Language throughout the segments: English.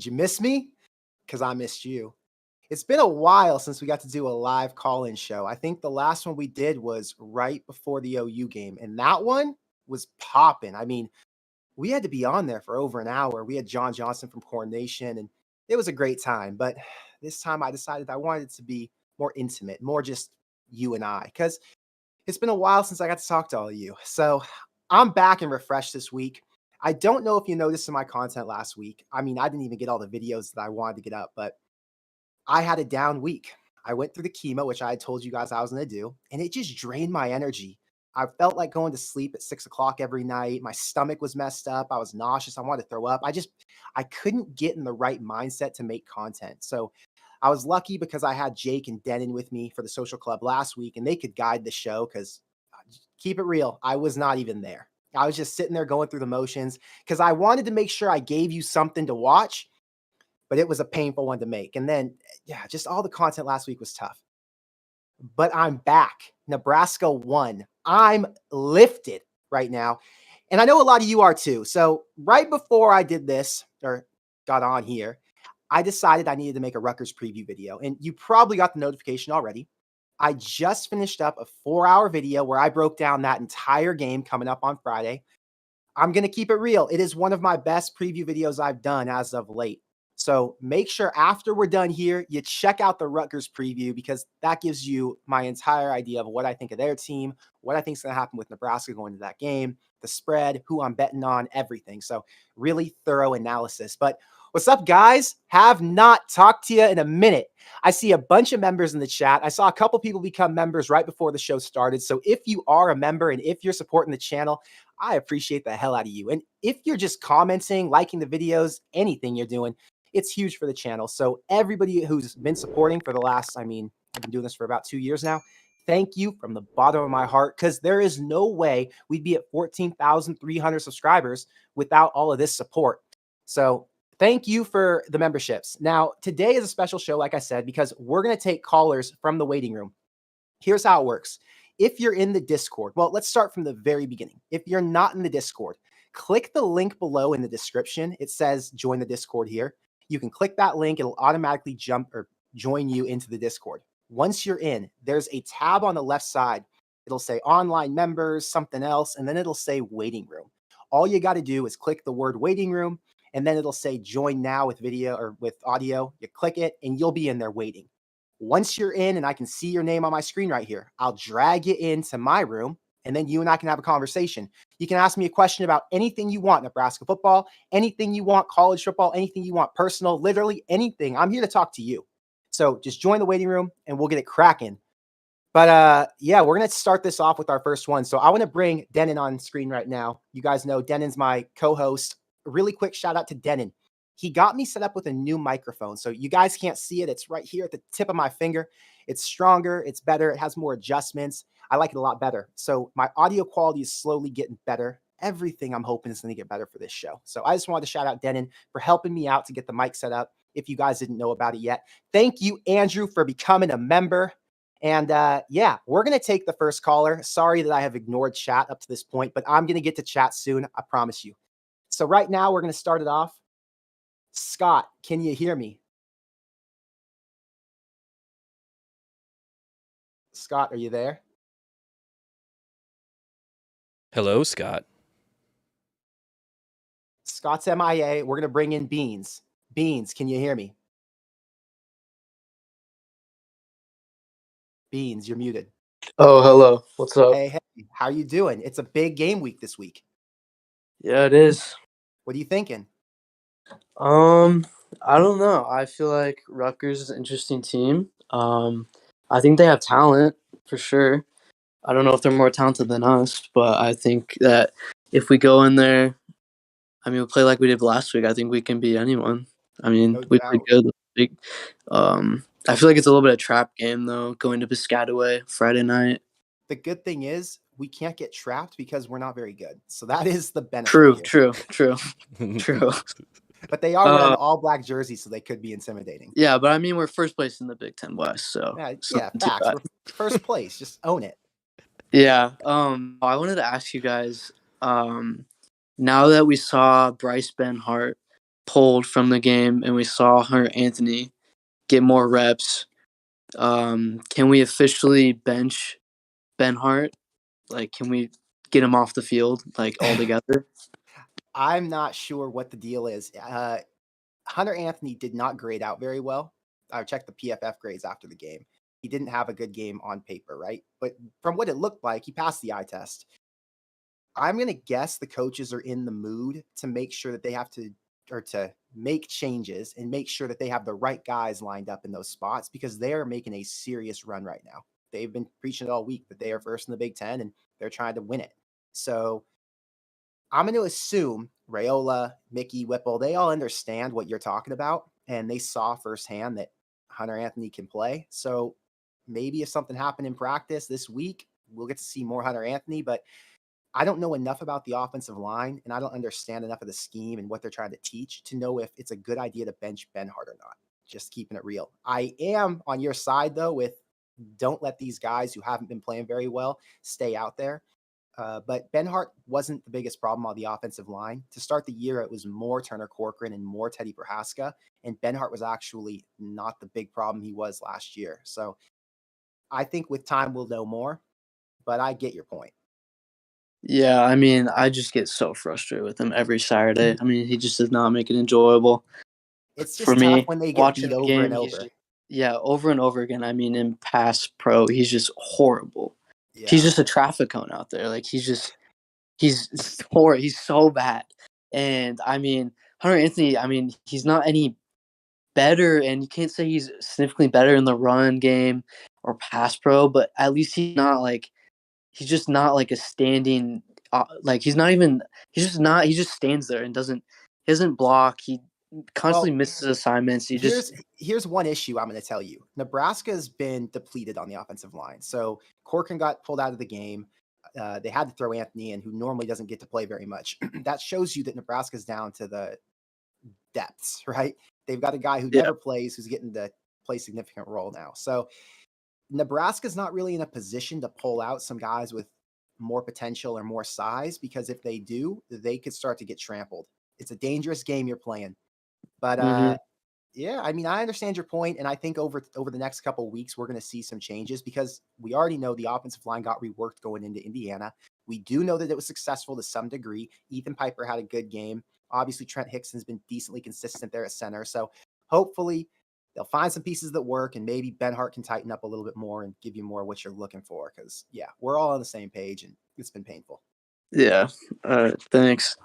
Did you miss me? Because I missed you. It's been a while since we got to do a live call-in show. I think the last one we did was right before the OU game, and that one was popping. I mean, we had to be on there for over an hour. We had John Johnson from Corn Nation, and it was a great time. But this time I decided I wanted it to be more intimate, more just you and I, because it's been a while since I got to talk to all of you. So I'm back and refreshed this week. I don't know if you noticed in my content last week. I mean, I didn't even get all the videos that I wanted to get up, but I had a down week. I went through the chemo, which I had told you guys I was going to do, and it just drained my energy. I felt like going to sleep at 6 o'clock every night. My stomach was messed up. I was nauseous. I wanted to throw up. I couldn't get in the right mindset to make content. So I was lucky because I had Jake and Denon with me for the social club last week, and they could guide the show because keep it real, I was not even there. I was just sitting there going through the motions because I wanted to make sure I gave you something to watch, but it was a painful one to make. And then, yeah, just all the content last week was tough. But I'm back. Nebraska won. I'm lifted right now. And I know a lot of you are too. So right before I did this or got on here, I decided I needed to make a Rutgers preview video. And you probably got the notification already. I just finished up a 4-hour video where I broke down that entire game coming up on Friday. I'm going to keep it real. It is one of my best preview videos I've done as of late. So make sure after we're done here, you check out the Rutgers preview because that gives you my entire idea of what I think of their team, what I think is going to happen with Nebraska going to that game, the spread, who I'm betting on, everything. So really thorough analysis. But what's up, guys? Have not talked to you in a minute. I see a bunch of members in the chat. I saw a couple people become members right before the show started. So if you are a member and if you're supporting the channel, I appreciate the hell out of you. And if you're just commenting, liking the videos, anything you're doing, it's huge for the channel. So everybody who's been supporting for the last, I've been doing this for about 2 years now. Thank you from the bottom of my heart, because there is no way we'd be at 14,300 subscribers without all of this support. So thank you for the memberships. Now, today is a special show, like I said, because we're going to take callers from the waiting room. Here's how it works. If you're in the Discord, well, let's start from the very beginning. If you're not in the Discord, click the link below in the description. It says join the Discord here. You can click that link. It'll automatically jump or join you into the Discord. Once you're in, there's a tab on the left side. It'll say online members, something else, and then it'll say waiting room. All you got to do is click the word waiting room, and then it'll say join now with video or with audio. You click it, and you'll be in there waiting. Once you're in, and I can see your name on my screen right here, I'll drag you into my room, and then you and I can have a conversation. You can ask me a question about anything you want, Nebraska football, anything you want, college football, anything you want, personal, literally anything. I'm here to talk to you. So just join the waiting room and we'll get it cracking. But yeah, we're going to start this off with our first one. So I want to bring Denon on screen right now. You guys know Denon's my co-host. A really quick shout out to Denon. He got me set up with a new microphone. So you guys can't see it. It's right here at the tip of my finger. It's stronger. It's better. It has more adjustments. I like it a lot better. So my audio quality is slowly getting better. Everything I'm hoping is going to get better for this show. So I just wanted to shout out Denon for helping me out to get the mic set up. If you guys didn't know about it yet, thank you, Andrew, for becoming a member. And yeah, we're going to take the first caller. Sorry that I have ignored chat up to this point, but I'm going to get to chat soon. I promise you. So right now we're going to start it off. Scott, can you hear me? Scott, are you there? Hello, Scott. Scott's MIA. We're going to bring in Beans. Beans, can you hear me? Beans, you're muted. Oh, hello. What's up? Hey, how you doing? It's a big game week this week. Yeah, it is. What are you thinking? I don't know. I feel like Rutgers is an interesting team. I think they have talent for sure. I don't know if they're more talented than us, but I think that if we go in there, we play like we did last week. I think we can beat anyone. No We doubt. played good this week. I feel like it's a little bit of a trap game though, going to Piscataway Friday night. The good thing is we can't get trapped because we're not very good. So that is the benefit. True. But they are wearing all black jerseys, so they could be intimidating. Yeah, but we're first place in the Big Ten West, so yeah, facts. We're first place. Just own it. Yeah. I wanted to ask you guys, now that we saw Bryce Benhart pulled from the game and we saw Hunter Anthony get more reps, can we officially bench Ben Hart? Like, can we get him off the field, like, altogether? I'm not sure what the deal is. Hunter Anthony did not grade out very well. I checked the PFF grades after the game. He didn't have a good game on paper, right? But from what it looked like, he passed the eye test. I'm going to guess the coaches are in the mood to make sure that they have to, or to make changes and make sure that they have the right guys lined up in those spots, because they are making a serious run right now. They've been preaching it all week that they are first in the Big Ten and they're trying to win it. So I'm going to assume Rayola, Mickey, Whipple, they all understand what you're talking about, and they saw firsthand that Hunter Anthony can play. So maybe if something happened in practice this week, we'll get to see more Hunter Anthony, but I don't know enough about the offensive line, and I don't understand enough of the scheme and what they're trying to teach to know if it's a good idea to bench Ben Hart or not. Just keeping it real. I am on your side, though, with don't let these guys who haven't been playing very well stay out there. But Ben Hart wasn't the biggest problem on the offensive line. To start the year, it was more Turner Corcoran and more Teddy Prohaska, and Ben Hart was actually not the big problem he was last year. So I think with time we'll know more, but I get your point. Yeah, I mean, I just get so frustrated with him every Saturday. I mean, he just does not make it enjoyable It's for just tough me. when they get Watching beat the over and game, over. over and over again. I mean, in pass pro, he's just horrible. He's Yeah. just a traffic cone out there. Like, he's horrible. He's so bad. And I mean, Hunter Anthony, I mean, he's not any better, and you can't say he's significantly better in the run game or pass pro, but at least he's just not like a standing, like he's not, he just stands there and he doesn't block. He constantly misses assignments. Here's one issue I'm going to tell you. Nebraska's been depleted on the offensive line. So Corcoran got pulled out of the game. They had to throw Anthony in, who normally doesn't get to play very much. That shows you that Nebraska's down to the depths, right? They've got a guy who never plays, who's getting to play a significant role now. So Nebraska's not really in a position to pull out some guys with more potential or more size, because if they do, they could start to get trampled. It's a dangerous game you're playing. But yeah, I mean, I understand your point, and I think over the next couple of weeks, we're going to see some changes, because we already know the offensive line got reworked going into Indiana. We do know that it was successful to some degree. Ethan Piper had a good game. Obviously, Trent Hickson's been decently consistent there at center. So hopefully they'll find some pieces that work, and maybe Ben Hart can tighten up a little bit more and give you more of what you're looking for. Because, yeah, we're all on the same page, and it's been painful. Yeah. Thanks.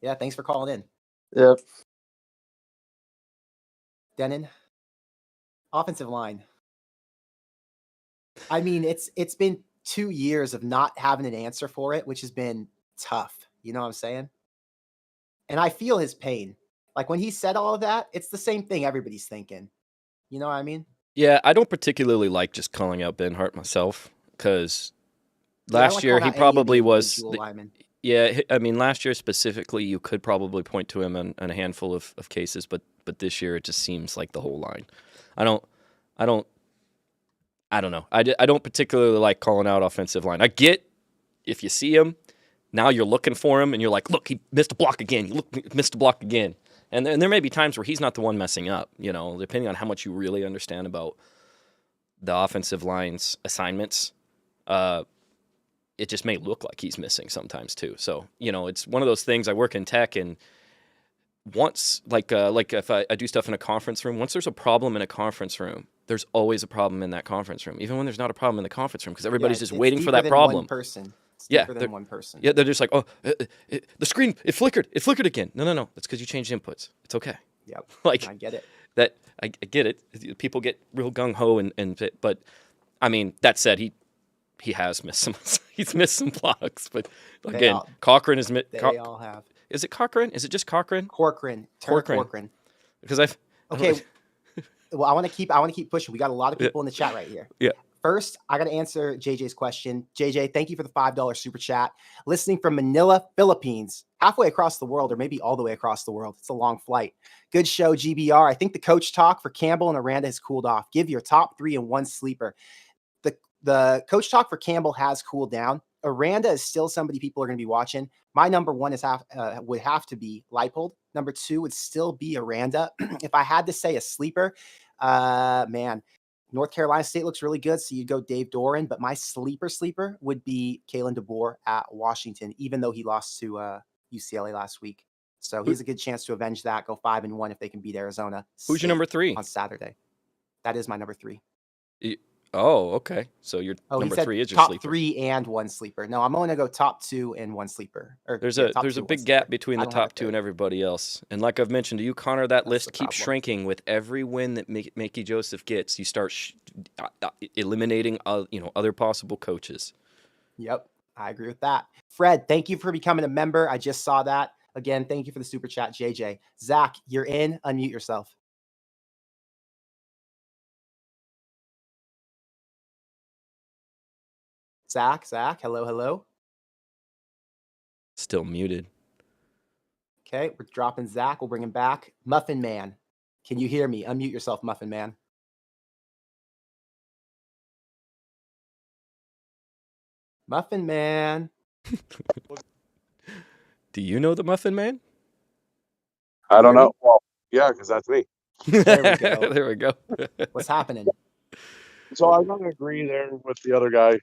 Yeah, thanks for calling in. Yep. Denon, offensive line. I mean, it's been 2 years of not having an answer for it, which has been tough. You know what I'm saying? And I feel his pain. Like when he said all of that, it's the same thing everybody's thinking. You know what I mean? Yeah, I don't particularly like just calling out Ben Hart myself, because last year he probably was. Yeah, I mean, last year specifically, you could probably point to him in a handful of cases, but this year it just seems like the whole line. I don't know. I don't particularly like calling out offensive line. I get if you see him, now you're looking for him, and you're like, look, he missed a block again. Missed a block again. And there may be times where he's not the one messing up, you know, depending on how much you really understand about the offensive line's assignments. It just may look like he's missing sometimes too. So, you know, it's one of those things. I work in tech, and once, like if I do stuff in a conference room, once there's a problem in a conference room, there's always a problem in that conference room, even when there's not a problem in the conference room, because everybody's just waiting for that problem. One person. It's deeper than one person. Yeah, they're just like, oh, the screen, it flickered again. No, that's because you changed inputs. It's okay. Yep. Like, I get it. I get it. People get real gung ho, but I mean, that said, he has missed some. He's missed some blocks, but again, Cochran is. They all have. Is it Cochran? Is it just Cochran? Corcoran. Because Okay. Well, I want to keep pushing. We got a lot of people in the chat right here. Yeah. First, I got to answer JJ's question. JJ, thank you for the $5 super chat. Listening from Manila, Philippines, halfway across the world, or maybe all the way across the world. It's a long flight. Good show, GBR. I think the coach talk for Campbell and Aranda has cooled off. Give your top 3 and 1 sleeper. The coach talk for Campbell has cooled down. Aranda is still somebody people are going to be watching. My number one is would have to be Leipold. Number two would still be Aranda. If I had to say a sleeper, man, North Carolina State looks really good, so you'd go Dave Doran. But my sleeper would be Kalen DeBoer at Washington, even though he lost to UCLA last week. So he has a good chance to avenge that, go 5-1 if they can beat Arizona. Who's your number 3 on Saturday? That is my number 3. Oh, okay. So your number 3 is your top sleeper. 3 and 1 sleeper. No, I'm only gonna go top 2 and 1 sleeper. There's a big gap between the top 2 and everybody else. And like I've mentioned to you, Connor, that list keeps shrinking with every win that Mickey Joseph gets. You start eliminating other possible coaches. Yep, I agree with that. Fred, thank you for becoming a member. I just saw that. Again, thank you for the super chat, JJ. Zach, you're in. Unmute yourself. Zach, hello. Still muted. Okay, we're dropping Zach. We'll bring him back. Muffin Man, can you hear me? Unmute yourself, Muffin Man. Muffin Man. Do you know the Muffin Man? I don't know. Well, yeah, because that's me. There we go. There we go. What's happening? So I'm going to agree there with the other guy,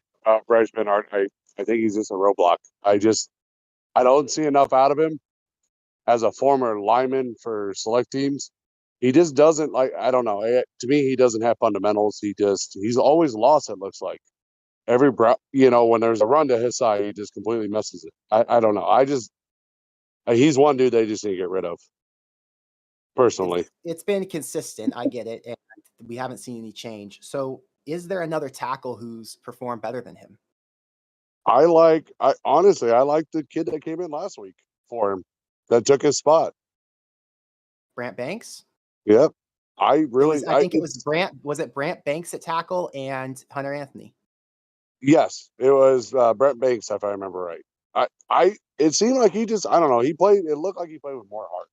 Bryce Benhart. I think he's just a roadblock. I don't see enough out of him as a former lineman for select teams. He just doesn't I don't know. To me, he doesn't have fundamentals. He's always lost, it looks like. When there's a run to his side, he just completely messes it. I don't know. He's one dude they just need to get rid of. Personally, it's been consistent. I get it, and we haven't seen any change. So, is there another tackle who's performed better than him? Honestly, I like the kid that came in last week for him that took his spot. Brant Banks? Yep. I think it was Brant. Was it Brant Banks at tackle and Hunter Anthony? Yes, it was Brent Banks, if I remember right. It seemed like he just, I don't know, it looked like he played with more heart.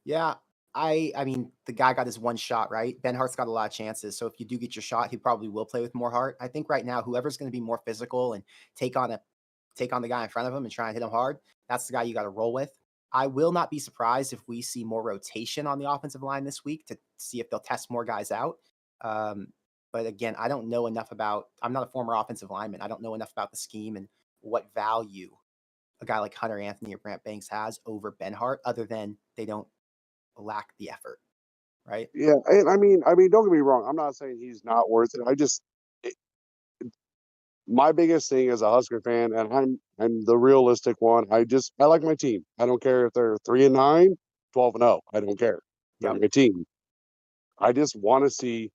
Yeah, I mean, the guy got his one shot, right? Benhart's got a lot of chances. So if you do get your shot, he probably will play with more heart. I think right now, whoever's going to be more physical and take on the guy in front of him and try and hit him hard, that's the guy you got to roll with. I will not be surprised if we see more rotation on the offensive line this week to see if they'll test more guys out. But again, I don't know enough I'm not a former offensive lineman. I don't know enough about the scheme and what value a guy like Hunter Anthony or Brant Banks has over Benhart, other than they don't lack the effort, right? Yeah, I mean, don't get me wrong. I'm not saying he's not worth it. My biggest thing as a Husker fan, and I'm the realistic one. I like my team. I don't care if they're 3-9, 12-0. I don't care. They're my team. I just want to see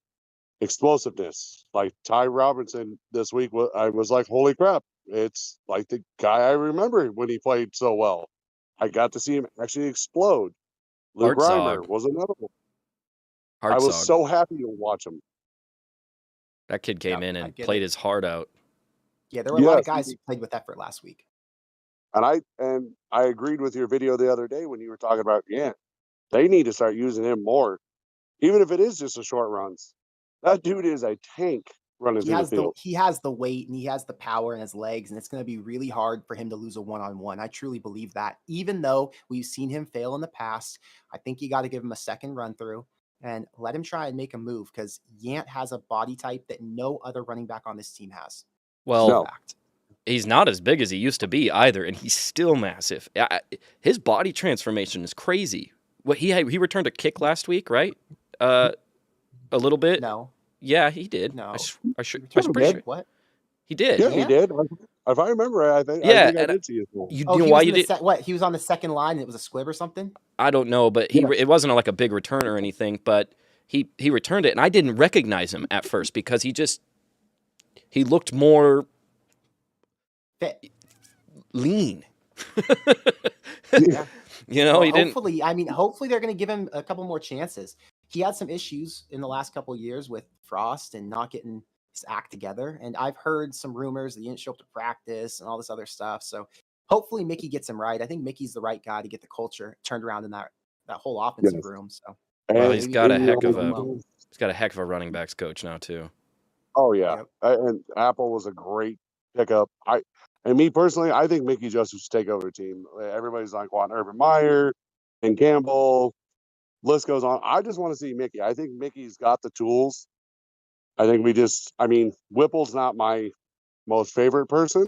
explosiveness. Like Ty Robinson this week, I was like, holy crap. It's like the guy I remember when he played so well. I got to see him actually explode. Luke Reimer was another one. I was so happy to watch him. That kid came in and played his heart out. Yeah, there were a lot of guys who played with effort last week. And I agreed with your video the other day when you were talking about, they need to start using him more, even if it is just a short runs. That dude is a tank running through the field. He has the weight and he has the power in his legs, and it's going to be really hard for him to lose a one-on-one. I truly believe that. Even though we've seen him fail in the past, I think you got to give him a second run through and let him try and make a move, because Yant has a body type that no other running back on this team has. Well, he's not as big as he used to be either, and he's still massive. His body transformation is crazy. What he returned a kick last week, right? A little bit. No. Yeah, he did. No. I should pretty sure. What? He did. Yeah, he did. If I remember, I think I did see his goal. You know why you did? He was on the second line and it was a squib or something? I don't know, but it wasn't like a big return or anything, but he returned it, and I didn't recognize him at first because he looked more lean. Yeah. He didn't. Hopefully they're going to give him a couple more chances. He had some issues in the last couple of years with Frost and not getting his act together. And I've heard some rumors that he didn't show up to practice and all this other stuff. So hopefully Mickey gets him right. I think Mickey's the right guy to get the culture turned around in that whole offensive room. So he's got a heck of a running backs coach now too. Oh yeah, and Apple was a great pickup. And me personally, I think Mickey Joseph should take over the team. Everybody's like wanting Urban Meyer and Campbell. List goes on. I just want to see Mickey. I think Mickey's got the tools. I think Whipple's not my most favorite person,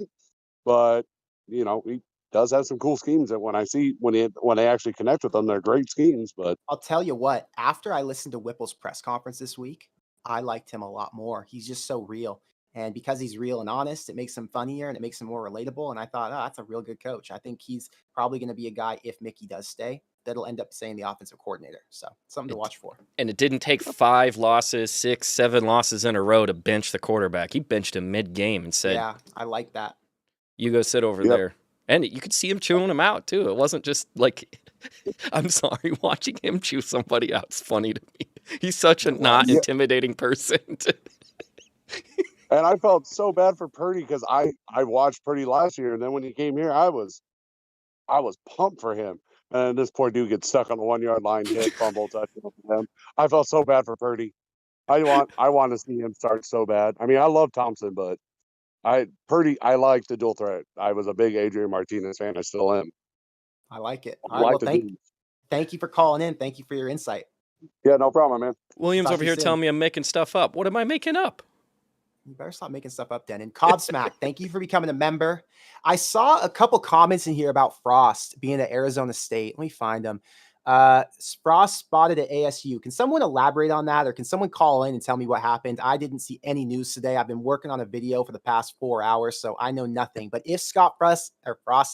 but he does have some cool schemes that when I actually connect with them, they're great schemes. But I'll tell you what, after I listened to Whipple's press conference this week, I liked him a lot more. He's just so real. And because he's real and honest, it makes him funnier and it makes him more relatable. And I thought, oh, that's a real good coach. I think he's probably going to be a guy, if Mickey does stay, that'll end up staying the offensive coordinator. So something to watch for. And it didn't take 5 losses, 6, 7 losses in a row to bench the quarterback. He benched him mid-game and said, yeah, I like that. You go sit over there. And you could see him chewing him out, too. It wasn't just like, I'm sorry, watching him chew somebody out is funny to me. He's such a not intimidating person. And I felt so bad for Purdy because I watched Purdy last year, and then when he came here, I was pumped for him. And this poor dude gets stuck on the 1-yard line, hit, fumble, touchdown for him. I felt so bad for Purdy. I want to see him start so bad. I mean, I love Thompson, but I like the dual threat. I was a big Adrian Martinez fan. I still am. I like it. I All right, like well, thank you for calling in. Thank you for your insight. Yeah, no problem, man. Williams over here telling me I'm making stuff up. What am I making up? You better stop making stuff up, Denon. Cobb Smack, thank you for becoming a member. I saw a couple comments in here about Frost being at Arizona State. Let me find them. Frost spotted at ASU. Can someone elaborate on that, or can someone call in and tell me what happened? I didn't see any news today. I've been working on a video for the past 4 hours, so I know nothing. But if Scott Frost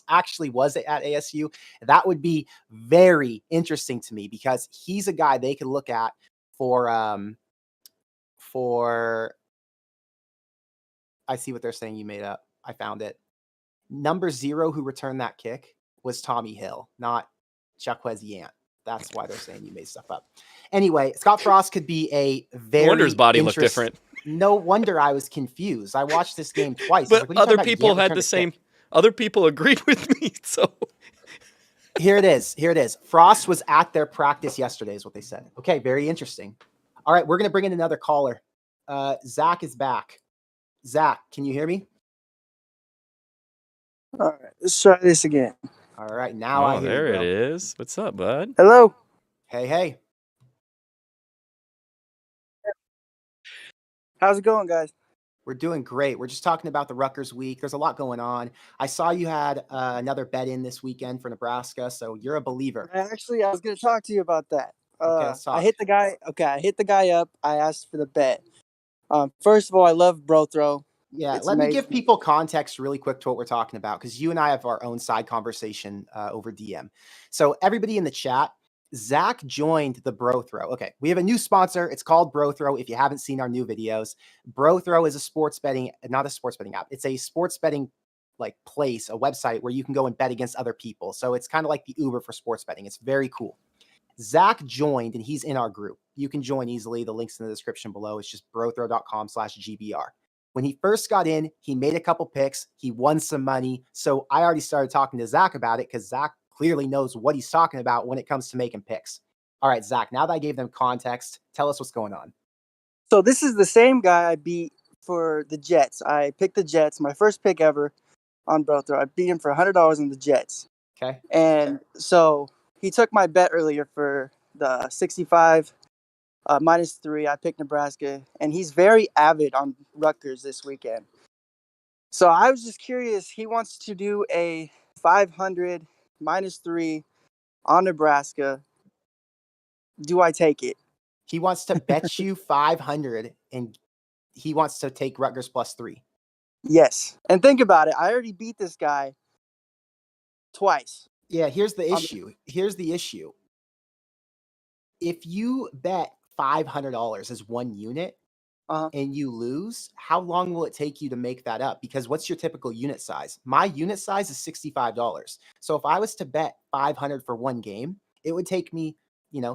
actually was at ASU, that would be very interesting to me because he's a guy they could look at for I see what they're saying you made up. I found it. Number 0 who returned that kick was Tommy Hill, not Chuckwez Yant. That's why they're saying you made stuff up. Anyway, Scott Frost could be a very No wonder his body looked different. No wonder I was confused. I watched this game twice. But other people had the same. Other people agreed with me. So here it is. Frost was at their practice yesterday is what they said. Okay, very interesting. All right, we're going to bring in another caller. Zach is back. Zach, can you hear me? All right, let's try this again. All right, now I hear there you, bro. it is. What's up, bud? Hello. Hey. How's it going, guys? We're doing great. We're just talking about the Rutgers week. There's a lot going on. I saw you had another bet in this weekend for Nebraska, so you're a believer. Actually, I was going to talk to you about that. Okay, let's talk. I hit the guy. Okay, I hit the guy up. I asked for the bet. First of all, I love bro throw. Yeah, let me give people context really quick to what we're talking about, because you and I have our own side conversation over DM. So everybody in the chat, Zach joined the Bro Throw. Okay, we have a new sponsor. It's called Bro Throw. If you haven't seen our new videos, Bro Throw is not a sports betting app. It's a sports betting place, a website where you can go and bet against other people. So it's kind of like the Uber for sports betting. It's very cool. Zach joined and he's in our group. You can join easily. The link's in the description below. It's just brothrow.com/GBR. When he first got in, he made a couple picks. He won some money. So I already started talking to Zach about it because Zach clearly knows what he's talking about when it comes to making picks. All right, Zach, now that I gave them context, tell us what's going on. So this is the same guy I beat for the Jets. I picked the Jets, my first pick ever on Bro Throw. I beat him for $100 on the Jets. Okay. And so he took my bet earlier for the 65 -3. I picked Nebraska, and he's very avid on Rutgers this weekend. So I was just curious. He wants to do a 500 -3 on Nebraska. Do I take it? He wants to bet you 500, and he wants to take Rutgers +3. Yes. And think about it. I already beat this guy twice. Yeah, here's the issue. If you bet $500 as one unit and you lose, how long will it take you to make that up? Because what's your typical unit size? My unit size is $65. So if I was to bet 500 for one game, it would take me,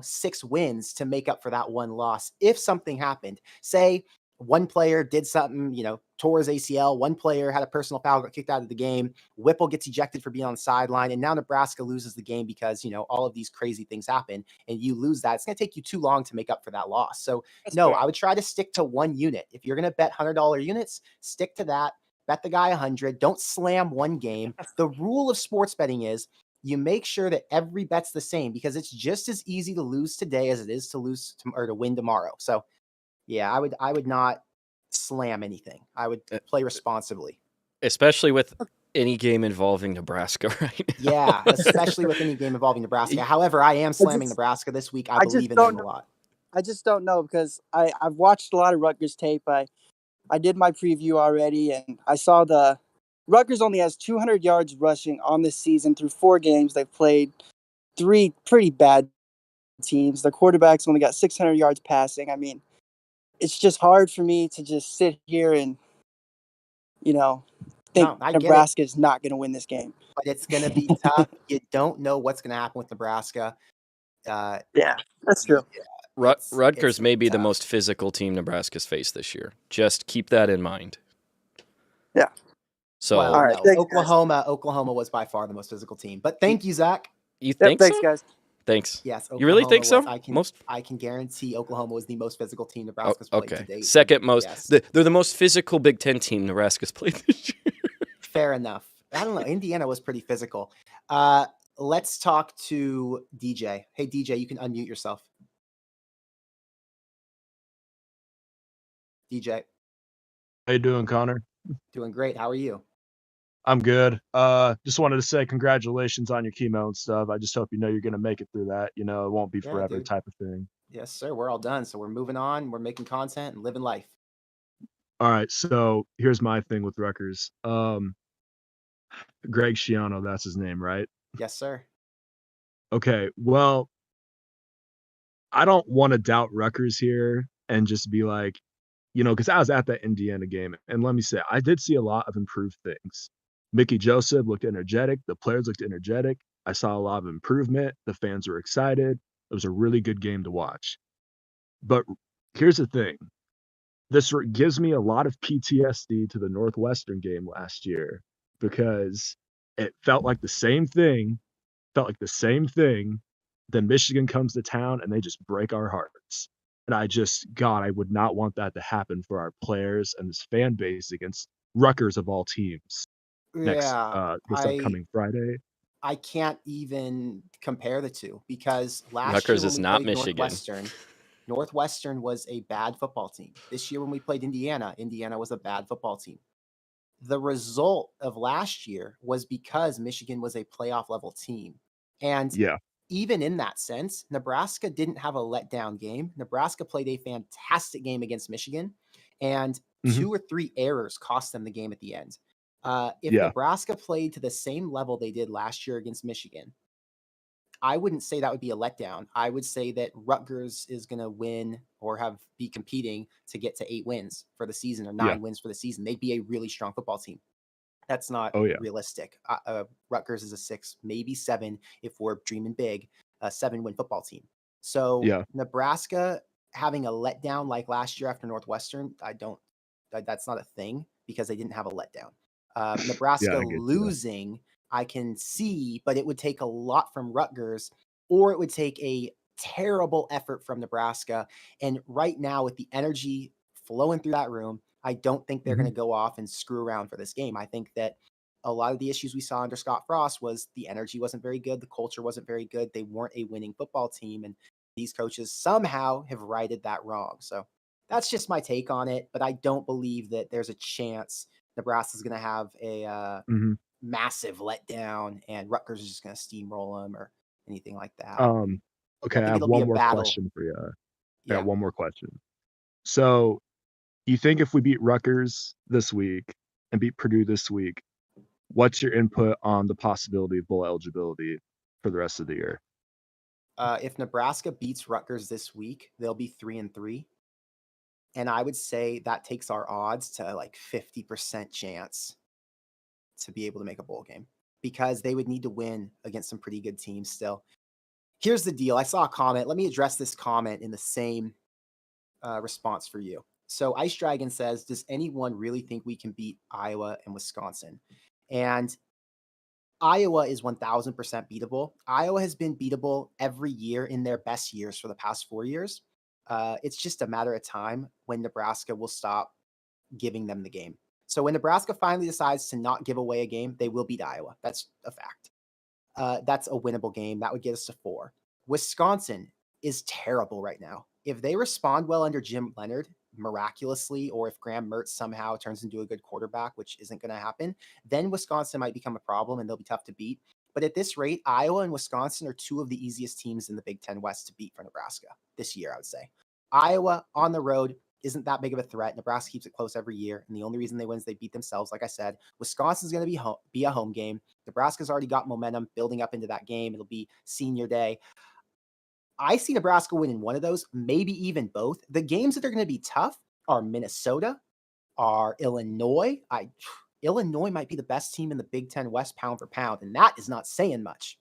6 wins to make up for that one loss. If something happened, say one player did something, tore his ACL, one player had a personal foul, got kicked out of the game, Whipple gets ejected for being on the sideline, and now Nebraska loses the game because, all of these crazy things happen, and you lose that, it's going to take you too long to make up for that loss. So, I would try to stick to one unit. If you're going to bet $100 units, stick to that. Bet the guy 100. Don't slam one game. The rule of sports betting is you make sure that every bet's the same because it's just as easy to lose today as it is to lose or to win tomorrow. So, yeah, I would not slam anything. I would play responsibly. Especially with any game involving Nebraska right now. Yeah, especially with any game involving Nebraska. However, I am slamming Nebraska this week. I believe in them a lot. I just don't know because I've watched a lot of Rutgers tape. I did my preview already, and I saw the Rutgers only has 200 yards rushing on this season through 4 games. They've played 3 pretty bad teams. Their quarterback's only got 600 yards passing. I mean, it's just hard for me to just sit here and, think Nebraska is not going to win this game. But it's going to be tough. You don't know what's going to happen with Nebraska. Yeah, that's true. Yeah, Rutgers may be the most physical team Nebraska's faced this year. Just keep that in mind. Yeah. So, well, all right, no, Oklahoma was by far the most physical team. But thank you, Zach. You think thanks, so? Guys. Thanks. Yes. You really think so? I can guarantee Oklahoma was the most physical team Nebraska's played to date. Second most. Yes. They're the most physical Big Ten team Nebraska's played this year. Fair enough. I don't know. Indiana was pretty physical. Let's talk to DJ. Hey, DJ, you can unmute yourself. DJ. How you doing, Connor? Doing great. How are you? I'm good. Just wanted to say congratulations on your chemo and stuff. I just hope you know you're going to make it through that. You know, it won't be forever type of thing. Yes, sir. We're all done. So we're moving on. We're making content and living life. All right. So here's my thing with Rutgers. Greg Schiano, that's his name, right? Yes, sir. Okay. Well, I don't want to doubt Rutgers here and just be like, because I was at that Indiana game. And let me say, I did see a lot of improved things. Mickey Joseph looked energetic. The players looked energetic. I saw a lot of improvement. The fans were excited. It was a really good game to watch. But here's the thing. This gives me a lot of PTSD to the Northwestern game last year because it felt like the same thing. Then Michigan comes to town and they just break our hearts. And I would not want that to happen for our players and this fan base against Rutgers of all teams. This upcoming Friday. I can't even compare the two because last Rutgers year is not Michigan. Northwestern was a bad football team. This year when we played Indiana was a bad football team. The result of last year was because Michigan was a playoff level team. And even in that sense, Nebraska didn't have a letdown game. Nebraska played a fantastic game against Michigan, and 2 or 3 errors cost them the game at the end. If Nebraska played to the same level they did last year against Michigan, I wouldn't say that would be a letdown. I would say that Rutgers is going to win or be competing to get to 8 wins for the season or 9 wins for the season. They'd be a really strong football team. That's not realistic. Rutgers is a 6, maybe 7 if we're dreaming big, a 7-win football team. So Nebraska having a letdown like last year after Northwestern, that's not a thing because they didn't have a letdown. Nebraska losing, I can see, but it would take a lot from Rutgers, or it would take a terrible effort from Nebraska. And right now, with the energy flowing through that room, I don't think they're going to go off and screw around for this game. I think that a lot of the issues we saw under Scott Frost was the energy wasn't very good. The culture wasn't very good. They weren't a winning football team. And these coaches somehow have righted that wrong. So that's just my take on it. But I don't believe that there's a chance Nebraska's going to have a massive letdown and Rutgers is just going to steamroll them or anything like that. Okay, I have one more question for you. I got one more question. So you think if we beat Rutgers this week and beat Purdue this week, what's your input on the possibility of bowl eligibility for the rest of the year? If Nebraska beats Rutgers this week, they'll be 3-3. And I would say that takes our odds to like 50% chance to be able to make a bowl game because they would need to win against some pretty good teams still. Here's the deal. I saw a comment. Let me address this comment in the same response for you. So Ice Dragon says, does anyone really think we can beat Iowa and Wisconsin? And Iowa is 1000% beatable. Iowa has been beatable every year in their best years for the past 4 years. It's just a matter of time when Nebraska will stop giving them the game. So when Nebraska finally decides to not give away a game, they will beat Iowa. That's a fact. That's a winnable game. That would get us to 4. Wisconsin is terrible right now. If they respond well under Jim Leonard, miraculously, or if Graham Mertz somehow turns into a good quarterback, which isn't going to happen, then Wisconsin might become a problem and they'll be tough to beat. But at this rate, Iowa and Wisconsin are 2 of the easiest teams in the Big Ten West to beat for Nebraska this year, I would say. Iowa on the road isn't that big of a threat. Nebraska keeps it close every year, and the only reason they win is they beat themselves, like I said. Wisconsin's going to be a home game. Nebraska's already got momentum building up into that game. It'll be senior day. I see Nebraska winning one of those, maybe even both. The games that are going to be tough are Minnesota, are Illinois. Illinois might be the best team in the Big Ten West pound for pound, and that is not saying much.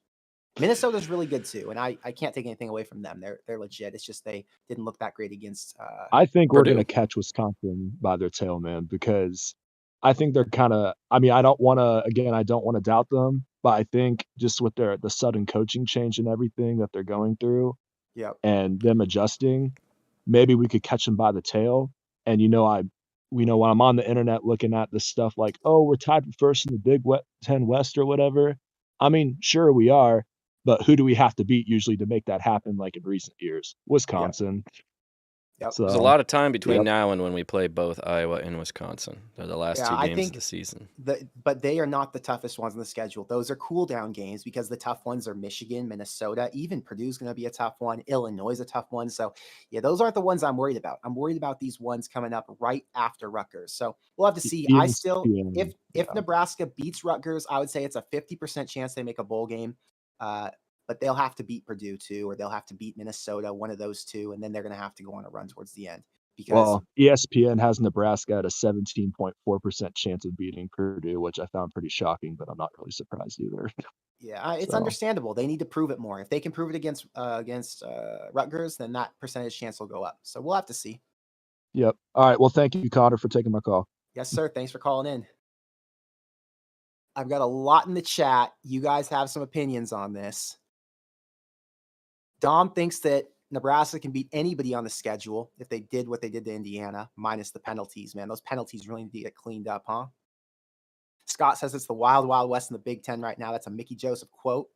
Minnesota's really good too, and I can't take anything away from them. They're legit. It's just they didn't look that great against I think we're Purdue. going to catch Wisconsin by their tail, man, because I think they're kind of. I mean, I don't want to doubt them, but I think just with the sudden coaching change and everything that they're going through, Yep. and them adjusting, maybe we could catch them by the tail. And when I'm on the internet looking at this stuff like, oh, we're tied for first in the Big Ten West or whatever. I mean, sure we are, but who do we have to beat usually to make that happen? Like in recent years, Wisconsin. Yep. So There's a lot of time between now and when we play both Iowa and Wisconsin. They're the last 2 games of the season. But they are not the toughest ones on the schedule. Those are cool down games because the tough ones are Michigan, Minnesota, even Purdue's going to be a tough one. Illinois is a tough one. So yeah, those aren't the ones I'm worried about. I'm worried about these ones coming up right after Rutgers. So we'll have to see. If Nebraska beats Rutgers, I would say it's a 50% chance they make a bowl game. But they'll have to beat Purdue too, or they'll have to beat Minnesota, one of those two, and then they're going to have to go on a run towards the end. Because ESPN has Nebraska at a 17.4% chance of beating Purdue, which I found pretty shocking, but I'm not really surprised either. Yeah, it's understandable. They need to prove it more. If they can prove it against Rutgers, then that percentage chance will go up. So we'll have to see. Yep. All right. Well, thank you, Connor, for taking my call. Yes, sir. Thanks for calling in. I've got a lot in the chat. You guys have some opinions on this. Dom thinks that Nebraska can beat anybody on the schedule if they did what they did to Indiana, minus the penalties, man. Those penalties really need to get cleaned up, huh? Scott says it's the wild, wild west in the Big Ten right now. That's a Mickey Joseph quote.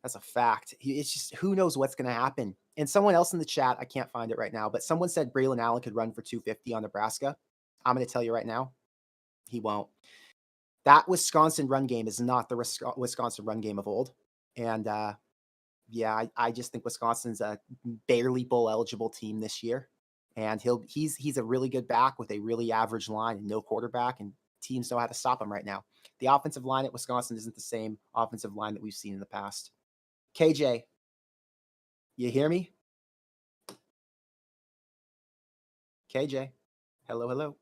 That's a fact. It's just, who knows what's going to happen. And someone else in the chat, I can't find it right now, but someone said Braylon Allen could run for 250 on Nebraska. I'm going to tell you right now, he won't. That Wisconsin run game is not the Wisconsin run game of old. And, yeah, I just think Wisconsin's a barely bowl eligible team this year, and he's a really good back with a really average line and no quarterback, and teams know how to stop him right now. The offensive line at Wisconsin isn't the same offensive line that we've seen in the past. KJ, you hear me? KJ, hello.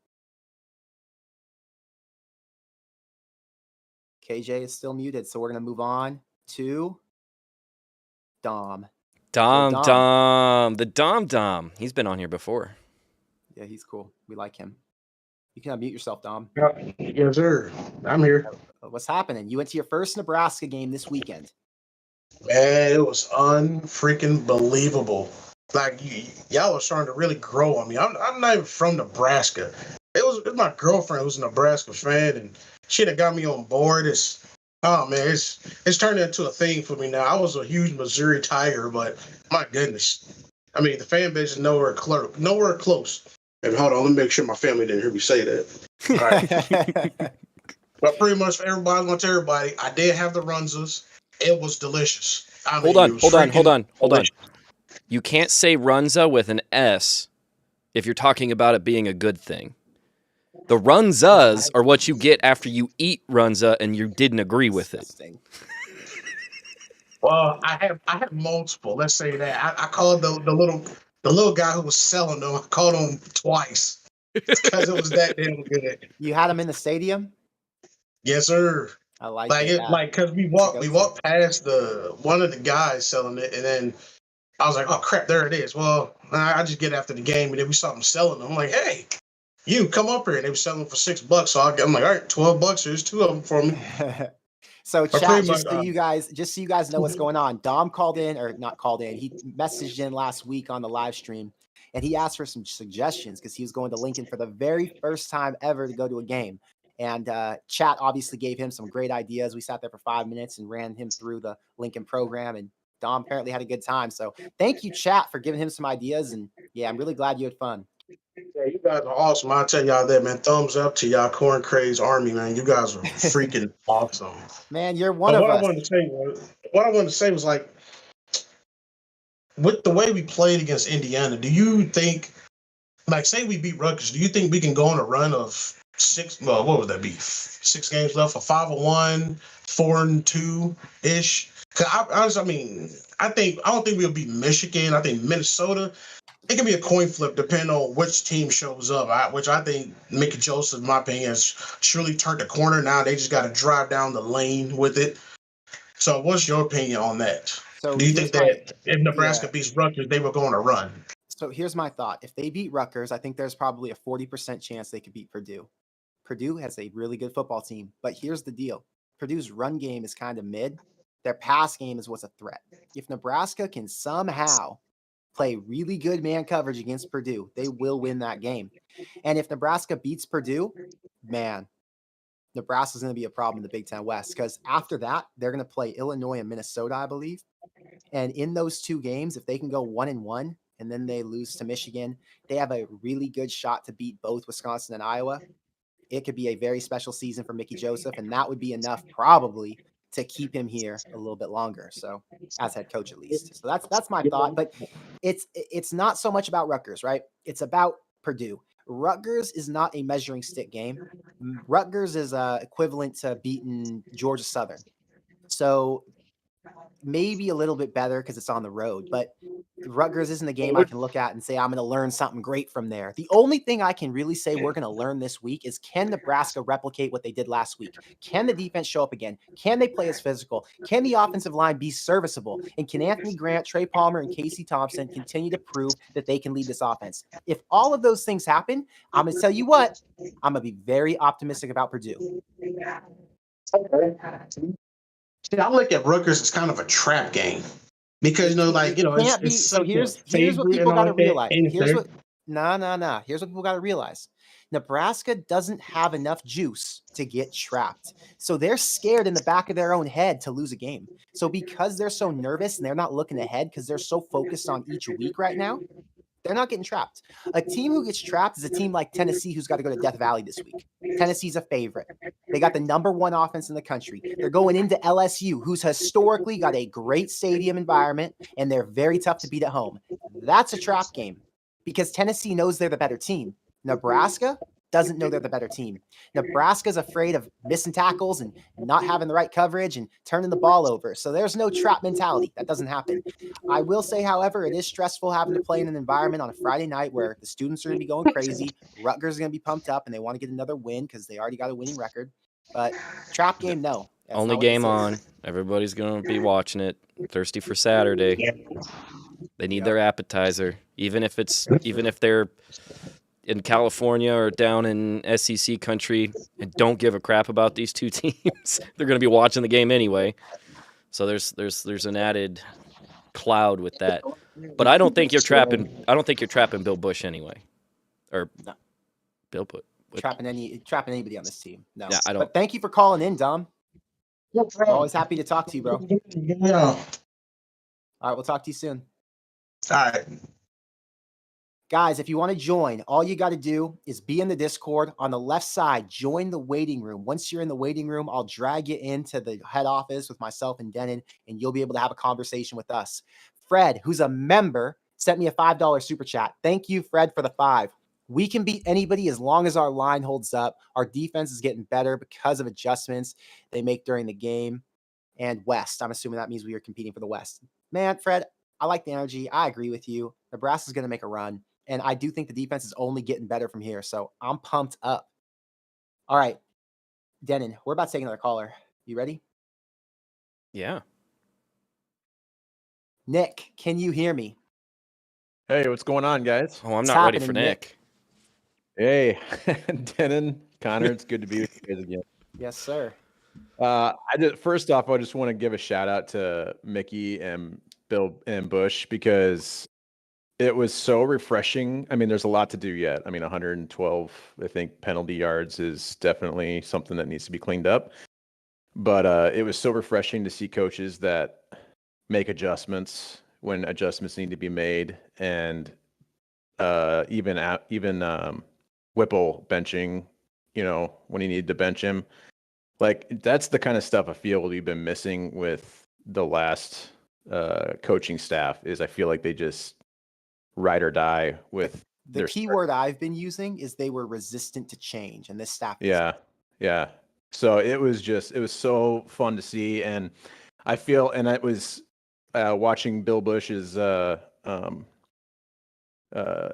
KJ is still muted, so we're gonna move on to Dom. The Dom. He's been on here before. Yeah, he's cool. We like him. You can unmute yourself, Dom. Yes, sir. I'm here. What's happening? You went to your first Nebraska game this weekend. Man, it was unfreaking believable. Like y'all are starting to really grow on me. I'm not even from Nebraska. It was my girlfriend who's a Nebraska fan, and she that got me on board. It's turned into a thing for me now. I was a huge Missouri Tiger, but my goodness, I mean the fan base is nowhere close. And hold on, let me make sure my family didn't hear me say that. All right. But pretty much everybody wants everybody. I did have the Runzas. It was delicious. Hold on. You can't say Runza with an S if you're talking about it being a good thing. The Runzas are what you get after you eat Runza and you didn't agree with it. Well, I have multiple. Let's say that I called the little guy who was selling them. I called him twice because it was that damn good. You had him in the stadium? Yes, sir. I like it. Because we walked past one of the guys selling it, and then I was like, oh crap, there it is. Well, I just get after the game, and then we saw them selling them. I'm like, hey, you come up here, and they were selling them for $6. So I'm like, all right, $12. Here's 2 of them for me. So Or chat, pretty much, just so you guys know what's going on. Dom called in, or not called in. He messaged in last week on the live stream, and he asked for some suggestions because he was going to Lincoln for the very first time ever to go to a game. And chat obviously gave him some great ideas. We sat there for 5 minutes and ran him through the Lincoln program, and Dom apparently had a good time. So thank you, chat, for giving him some ideas. And yeah, I'm really glad you had fun. yeah, you guys are awesome. I'll tell y'all that, man. Thumbs up to y'all Corn Crazed Army, man. You guys are freaking awesome. Man, you're one But of what I us. wanted to say was like, with the way we played against Indiana, do you think, like, say we beat Rutgers, do you think we can go on a run of six? Well, what would that be? 6 games left, a 5-1, 4-2 ish. Cause honestly, I mean, I don't think we'll beat Michigan. I think Minnesota. It can be a coin flip depending on which team shows up. Which I think Mickey Joseph, in my opinion, has surely turned the corner. Now they just got to drive down the lane with it. So, what's your opinion on that? So Do you think that if Nebraska yeah. beats Rutgers, they will go on a run? So here's my thought. If they beat Rutgers, I think there's probably a 40% chance they could beat Purdue. Purdue has a really good football team, but here's the deal. Purdue's run game is kind of mid. Their pass game is what's a threat. If Nebraska can somehow play really good man coverage against Purdue, they will win that game. And if Nebraska beats Purdue, man, Nebraska's going to be a problem in the Big Ten West, because after that, they're going to play Illinois and Minnesota, I believe. And in those 2 games, if they can go 1-1 and then they lose to Michigan, they have a really good shot to beat both Wisconsin and Iowa. It could be a very special season for Mickey Joseph, and that would be enough probably to keep him here a little bit longer. So as head coach, at least. So that's my thought. But it's not so much about Rutgers, right? It's about Purdue. Rutgers is not a measuring stick game. Rutgers is equivalent to beating Georgia Southern. So maybe a little bit better because it's on the road, but Rutgers isn't a game I can look at and say I'm going to learn something great from there. The only thing I can really say we're going to learn this week is, can Nebraska replicate what they did last week? Can the defense show up again? Can they play as physical? Can the offensive line be serviceable? And can Anthony Grant, Trey Palmer, and Casey Thompson continue to prove that they can lead this offense? If all of those things happen, I'm going to tell you what, I'm going to be very optimistic about Purdue. See, I look at Rutgers as kind of a trap game because it's so here's what people got to realize. Here's what people got to realize. Nebraska doesn't have enough juice to get trapped. So they're scared in the back of their own head to lose a game. So because they're so nervous and they're not looking ahead because they're so focused on each week right now, they're not getting trapped. A team who gets trapped is a team like Tennessee, who's got to go to Death Valley this week. Tennessee's a favorite. They got the #1 offense in the country. They're going into LSU, who's historically got a great stadium environment, and they're very tough to beat at home. That's a trap game because Tennessee knows they're the better team. Nebraska doesn't know they're the better team. Nebraska's afraid of missing tackles and not having the right coverage and turning the ball over. So there's no trap mentality. That doesn't happen. I will say, however, it is stressful having to play in an environment on a Friday night where the students are going to be going crazy. Rutgers is going to be pumped up and they want to get another win because they already got a winning record. But trap game, no. That's Only game on. Everybody's going to be watching it. Thirsty for Saturday. They need their appetizer. Even if they're in California or down in SEC country and don't give a crap about these 2 teams, they're going to be watching the game anyway. So there's an added cloud with that. But I don't think you're trapping Bill Bush anyway. Or no. Bill Bush. Trapping anybody on this team. No. Yeah, I don't. But thank you for calling in, Dom. Always happy to talk to you, bro. Yeah. All right, we'll talk to you soon. All right. Guys, if you want to join, all you got to do is be in the Discord. On the left side, join the waiting room. Once you're in the waiting room, I'll drag you into the head office with myself and Denon, and you'll be able to have a conversation with us. Fred, who's a member, sent me a $5 super chat. Thank you, Fred, for the 5. We can beat anybody as long as our line holds up. Our defense is getting better because of adjustments they make during the game. And West, I'm assuming that means we are competing for the West. Man, Fred, I like the energy. I agree with you. Nebraska's going to make a run. And I do think the defense is only getting better from here. So I'm pumped up. All right. Denon, we're about to take another caller. You ready? Yeah. Nick, can you hear me? Hey, what's going on, guys? Oh, I'm not ready for Nick. Hey, Denon, Connor, it's good to be with you guys again. Yes, sir. First off, I just want to give a shout out to Mickey and Bill and Bush because it was so refreshing. I mean, there's a lot to do yet. I mean, 112, I think, penalty yards is definitely something that needs to be cleaned up. But it was so refreshing to see coaches that make adjustments when adjustments need to be made, and even Whipple benching, when he needed to bench him. Like, that's the kind of stuff I feel we've been missing with the last coaching staff. Is I feel like they just ride or die with the key word I've been using is they were resistant to change, and this staff yeah. So it was so fun to see, and I feel, and it was watching Bill Bush's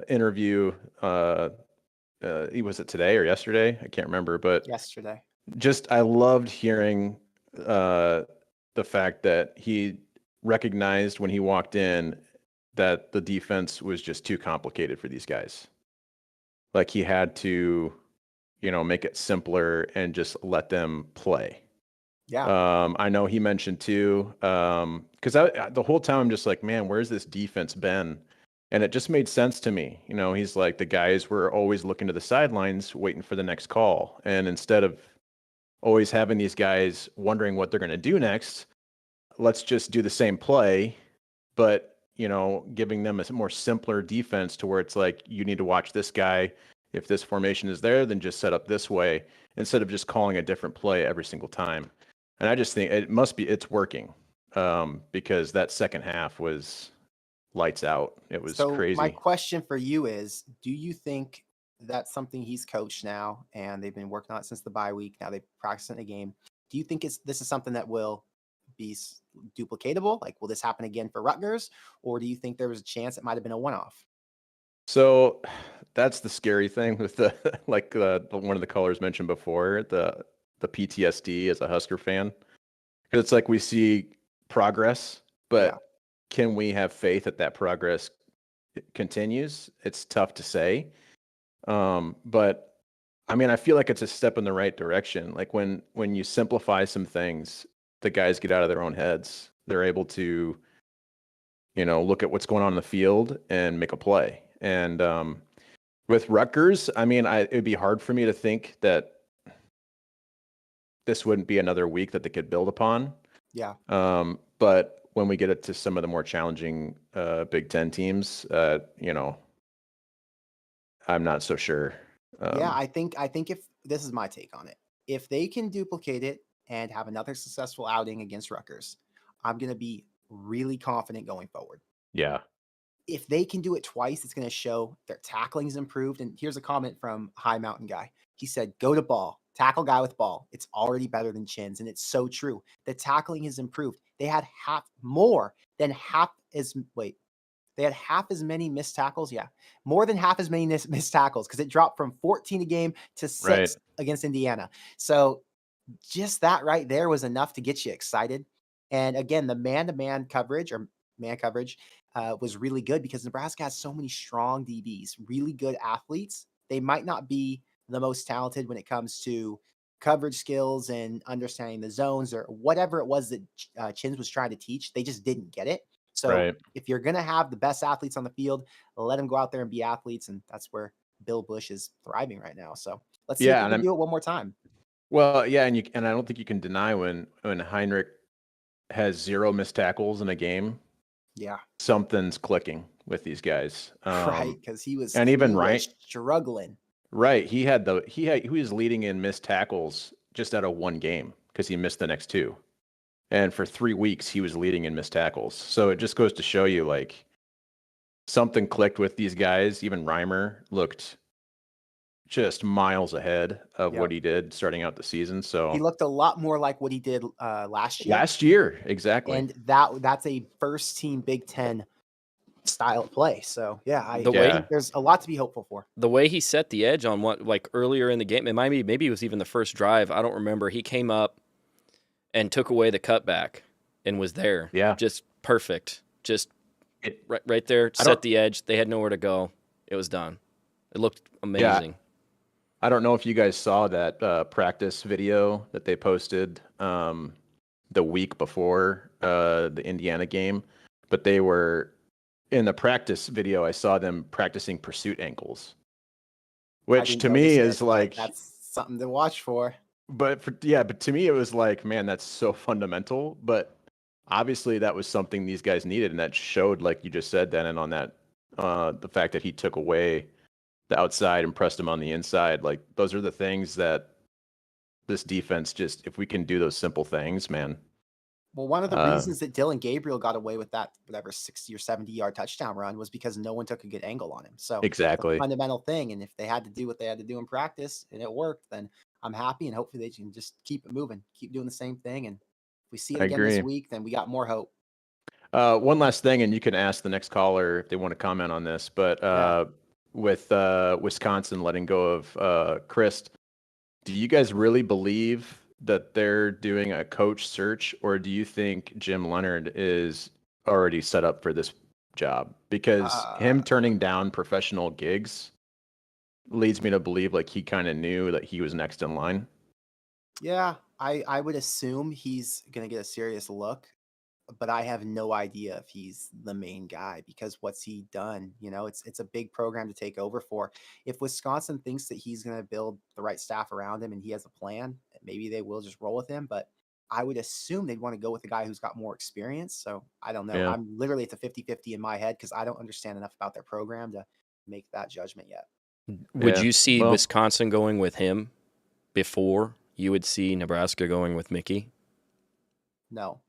interview. Was it today or yesterday? I can't remember, but yesterday. Just I loved hearing the fact that he recognized when he walked in that the defense was just too complicated for these guys. Like, he had to, make it simpler and just let them play. Yeah. I know he mentioned too, because the whole time I'm just like, man, where's this defense been? And it just made sense to me. He's like, the guys were always looking to the sidelines, waiting for the next call. And instead of always having these guys wondering what they're going to do next, let's just do the same play, but, giving them a more simpler defense to where it's like, you need to watch this guy. If this formation is there, then just set up this way instead of just calling a different play every single time. And I just think it's working, because that second half was lights out. It was crazy. My question for you is, do you think that's something he's coached now, and they've been working on it since the bye week? Now they've practiced in a game. Do you think this is something that will be duplicatable? Like, will this happen again for Rutgers, or do you think there was a chance it might have been a one-off? So that's the scary thing with the one of the callers mentioned before, the PTSD as a Husker fan, because it's like we see progress, but can we have faith that progress continues? It's tough to say. But I mean, I feel like it's a step in the right direction. Like, when you simplify some things, the guys get out of their own heads. They're able to, look at what's going on in the field and make a play. And with Rutgers, I mean, it'd be hard for me to think that this wouldn't be another week that they could build upon. Yeah. But when we get it to some of the more challenging Big Ten teams, I'm not so sure. I think if this is my take on it, if they can duplicate it and have another successful outing against Rutgers, I'm going to be really confident going forward. Yeah. If they can do it twice, it's going to show their tackling's improved. And here's a comment from High Mountain Guy. He said, go to ball, tackle guy with ball. It's already better than Chins. And it's so true. The tackling has improved. They had half as many missed tackles. Yeah. More than half as many missed tackles, because it dropped from 14 a game to 6 against Indiana. So just that right there was enough to get you excited. And again, the man-to-man coverage or man coverage was really good, because Nebraska has so many strong DBs, really good athletes. They might not be the most talented when it comes to coverage skills and understanding the zones or whatever it was that Chins was trying to teach. They just didn't get it. So if you're going to have the best athletes on the field, let them go out there and be athletes. And that's where Bill Bush is thriving right now. So let's see if we can do it one more time. Well, yeah. And I don't think you can deny when Heinrich has 0 missed tackles in a game. Yeah. Something's clicking with these guys. Right. Cause he was struggling. Right. He was leading in missed tackles just out of one game because he missed the next 2. And for 3 weeks, he was leading in missed tackles. So it just goes to show you, like, something clicked with these guys. Even Reimer looked just miles ahead of what he did starting out the season. So he looked a lot more like what he did last year. Last year, exactly. And that's a first team Big Ten style of play. So I think there's a lot to be hopeful for. The way he set the edge on earlier in the game, maybe it was even the first drive. I don't remember. He came up and took away the cutback and was there. Yeah. Just perfect. Just right there, set the edge. They had nowhere to go. It was done. It looked amazing. I don't know if you guys saw that practice video that they posted the week before the Indiana game, but they were in the practice video. I saw them practicing pursuit ankles, I which didn't to me notice is it, but like, that's something to watch for. but to me it was like, man, that's so fundamental. But obviously that was something these guys needed, and that showed, like you just said, Denon, on that the fact that he took away the outside and pressed him on the inside. Like, those are the things that this defense just, if we can do those simple things, man. Well, one of the reasons that Dylan Gabriel got away with that, whatever, 60 or 70-yard touchdown run was because no one took a good angle on him. So that's a Exactly. fundamental thing. And if they had to do what they had to do in practice and it worked, then I'm happy. And hopefully they can just keep it moving, keep doing the same thing. And if we see it I again this agree. week, then we got more hope. One last thing, and you can ask the next caller if they want to comment on this, but with Wisconsin letting go of Crazed, do you guys really believe that they're doing a coach search, or do you think Jim Leonhard is already set up for this job? Because him turning down professional gigs leads me to believe like he kind of knew that he was next in line. Yeah, I would assume he's going to get a serious look, but I have no idea if he's the main guy because what's he done? You know, it's a big program to take over for. If Wisconsin thinks that he's going to build the right staff around him and he has a plan, maybe they will just roll with him. But I would assume they'd want to go with a guy who's got more experience. So I don't know. Yeah. I'm literally at the 50-50 in my head because I don't understand enough about their program to make that judgment yet. Would Yeah. you see Well- Wisconsin going with him before you would see Nebraska going with Mickey? No.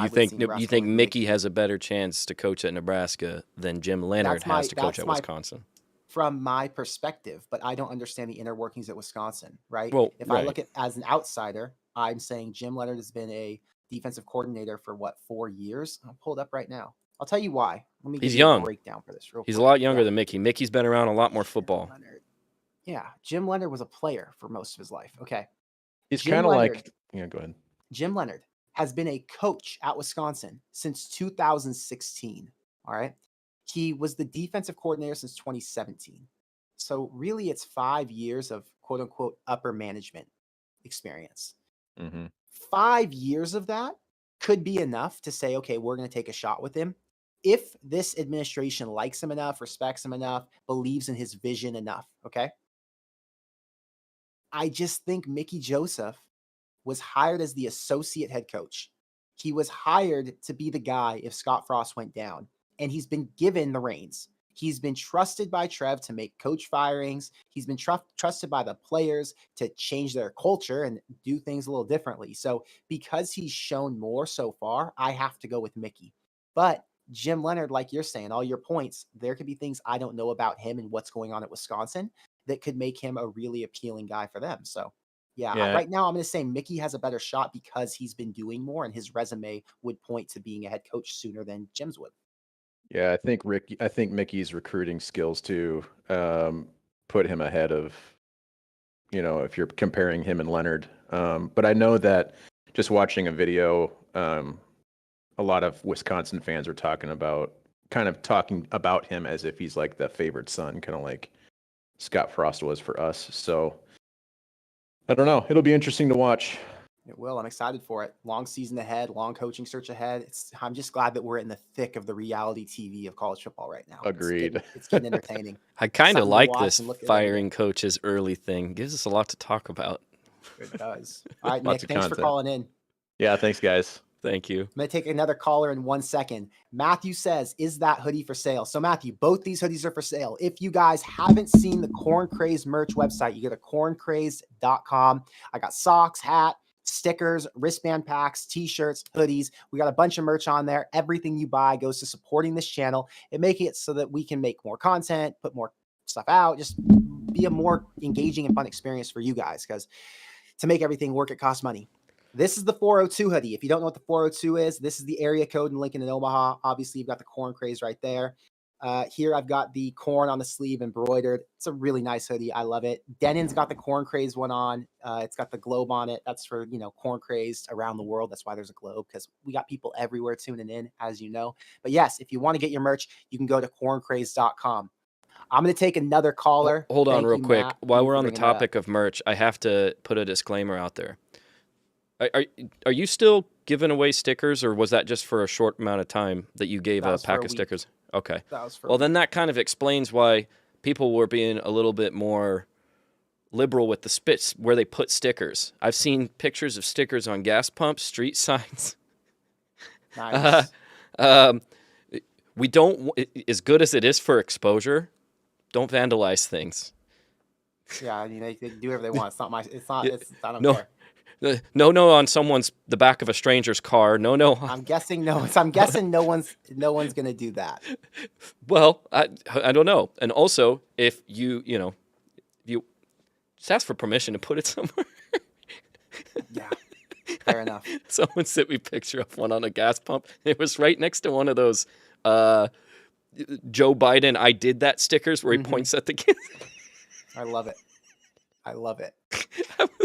You think Mickey has a better chance to coach at Nebraska than Jim Leonhard has to coach at Wisconsin? From my perspective, but I don't understand the inner workings at Wisconsin, right? Well, if I look at as an outsider, I'm saying Jim Leonhard has been a defensive coordinator for 4 years? I'll pull it up right now. I'll tell you why. Let me give He's you young. a breakdown for this real quick. He's a lot younger than Mickey. Mickey's been around a lot more football. Yeah, Jim Leonhard was a player for most of his life. Okay. He's Jim kind of Leonhard- like, yeah, go ahead. Jim Leonhard has been a coach at Wisconsin since 2016. All right. He was the defensive coordinator since 2017. So really, it's 5 years of quote unquote upper management experience. Mm-hmm. 5 years of that could be enough to say, okay, we're going to take a shot with him. If this administration likes him enough, respects him enough, believes in his vision enough. Okay. I just think Mickey Joseph was hired as the associate head coach. He was hired to be the guy if Scott Frost went down, and he's been given the reins. He's been trusted by Trev to make coach firings. He's been trusted by the players to change their culture and do things a little differently. So because he's shown more so far, I have to go with Mickey. But Jim Leonhard, like you're saying, all your points, there could be things I don't know about him and what's going on at Wisconsin that could make him a really appealing guy for them. So Yeah. right now I'm going to say Mickey has a better shot because he's been doing more and his resume would point to being a head coach sooner than Jim's would. Yeah, I think Mickey's recruiting skills too put him ahead of, if you're comparing him and Leonhard. But I know that just watching a video, a lot of Wisconsin fans are talking about him as if he's like the favorite son, kind of like Scott Frost was for us. So I don't know. It'll be interesting to watch. It will. I'm excited for it. Long season ahead, long coaching search ahead. I'm just glad that we're in the thick of the reality TV of college football right now. Agreed. It's getting entertaining. I kind of Something to like watch this and look at firing coaches early thing. Gives us a lot to talk about. It does. All right, Nick, Lots of thanks for content. calling in. Yeah, thanks guys. Thank you. I'm going to take another caller in 1 second. Matthew says, is that hoodie for sale? So Matthew, both these hoodies are for sale. If you guys haven't seen the Corn Crazed merch website, you go to corncrazed.com. I got socks, hat, stickers, wristband packs, t-shirts, hoodies. We got a bunch of merch on there. Everything you buy goes to supporting this channel and making it so that we can make more content, put more stuff out, just be a more engaging and fun experience for you guys. Because to make everything work, it costs money. This is the 402 hoodie. If you don't know what the 402 is, this is the area code in Lincoln and Omaha. Obviously, you've got the Corn Crazed right there. Here, I've got the corn on the sleeve embroidered. It's a really nice hoodie. I love it. Dennon's got the Corn Crazed one on. It's got the globe on it. That's for, Corn Crazed around the world. That's why there's a globe, because we got people everywhere tuning in, as you know. But yes, if you want to get your merch, you can go to corncrazed.com. I'm going to take another caller. Hold on Thank real you, quick. Matt. While Thank you we're for on the bringing that up. topic of merch, I have to put a disclaimer out there. Are you still giving away stickers, or was that just for a short amount of time that you gave That a was for pack a of week. stickers? Okay. That was for Well, then that kind of explains why people were being a little bit more liberal with the spits where they put stickers. I've seen pictures of stickers on gas pumps, street signs. Nice. We don't, as good as it is for exposure, don't vandalize things. Yeah, I mean, they can do whatever they want. It's not my. It's not. Yeah, It's. I don't no. care. No on the back of a stranger's car. No. I'm guessing no. So I'm guessing no one's gonna do that. Well, I don't know. And also, if you just ask for permission to put it somewhere. Yeah. Fair enough. Someone sent me a picture of one on a gas pump. It was right next to one of those Joe Biden "I did that" stickers where he points at the kids. I love it.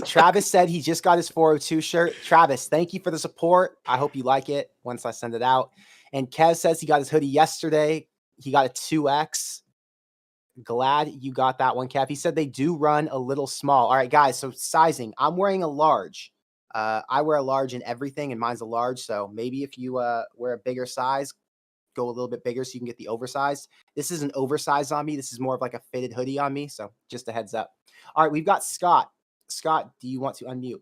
Travis said he just got his 402 shirt. Travis, thank you for the support. I hope you like it once I send it out. And Kev says he got his hoodie yesterday. He got a 2X. Glad you got that one, Kev. He said they do run a little small. All right, guys. So sizing, I'm wearing a large. I wear a large in everything, and mine's a large. So maybe if you wear a bigger size, go a little bit bigger so you can get the oversized. This is an oversized on me. This is more of like a fitted hoodie on me. So just a heads up. All right, we've got Scott. Scott, do you want to unmute?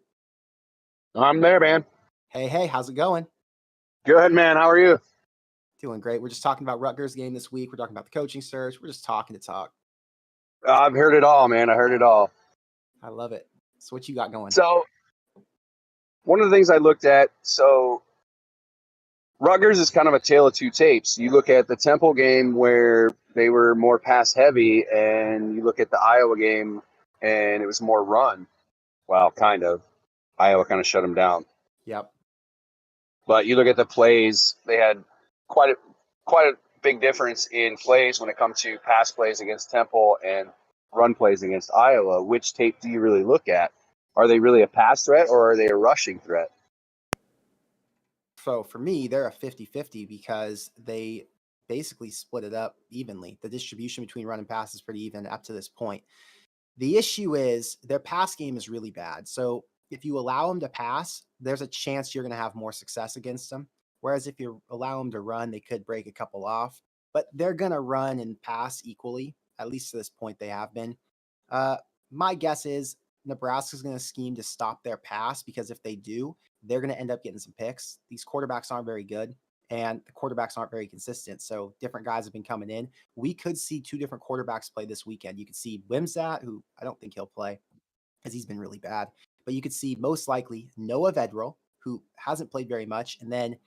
I'm there, man. Hey, how's it going? Good, man. How are you? Doing great. We're just talking about Rutgers game this week. We're talking about the coaching search. We're just talking to talk. I've heard it all, man. I heard it all. I love it. So what you got going? So one of the things I looked at, so Rutgers is kind of a tale of two tapes. You look at the Temple game where they were more pass heavy, and you look at the Iowa game and it was more run. Well, kind of. Iowa kind of shut them down. Yep. But you look at the plays, they had quite a big difference in plays when it comes to pass plays against Temple and run plays against Iowa. Which tape do you really look at? Are they really a pass threat or are they a rushing threat? So for me, they're a 50-50 because they basically split it up evenly. The distribution between run and pass is pretty even up to this point. The issue is their pass game is really bad. So if you allow them to pass, there's a chance you're going to have more success against them. Whereas if you allow them to run, they could break a couple off. But they're going to run and pass equally. At least to this point, they have been. My guess is Nebraska's going to scheme to stop their pass because if they do, they're going to end up getting some picks. These quarterbacks aren't very good, and the quarterbacks aren't very consistent. So different guys have been coming in. We could see two different quarterbacks play this weekend. You could see Wimsatt, who I don't think he'll play because he's been really bad. But you could see most likely Noah Vedral, who hasn't played very much, and then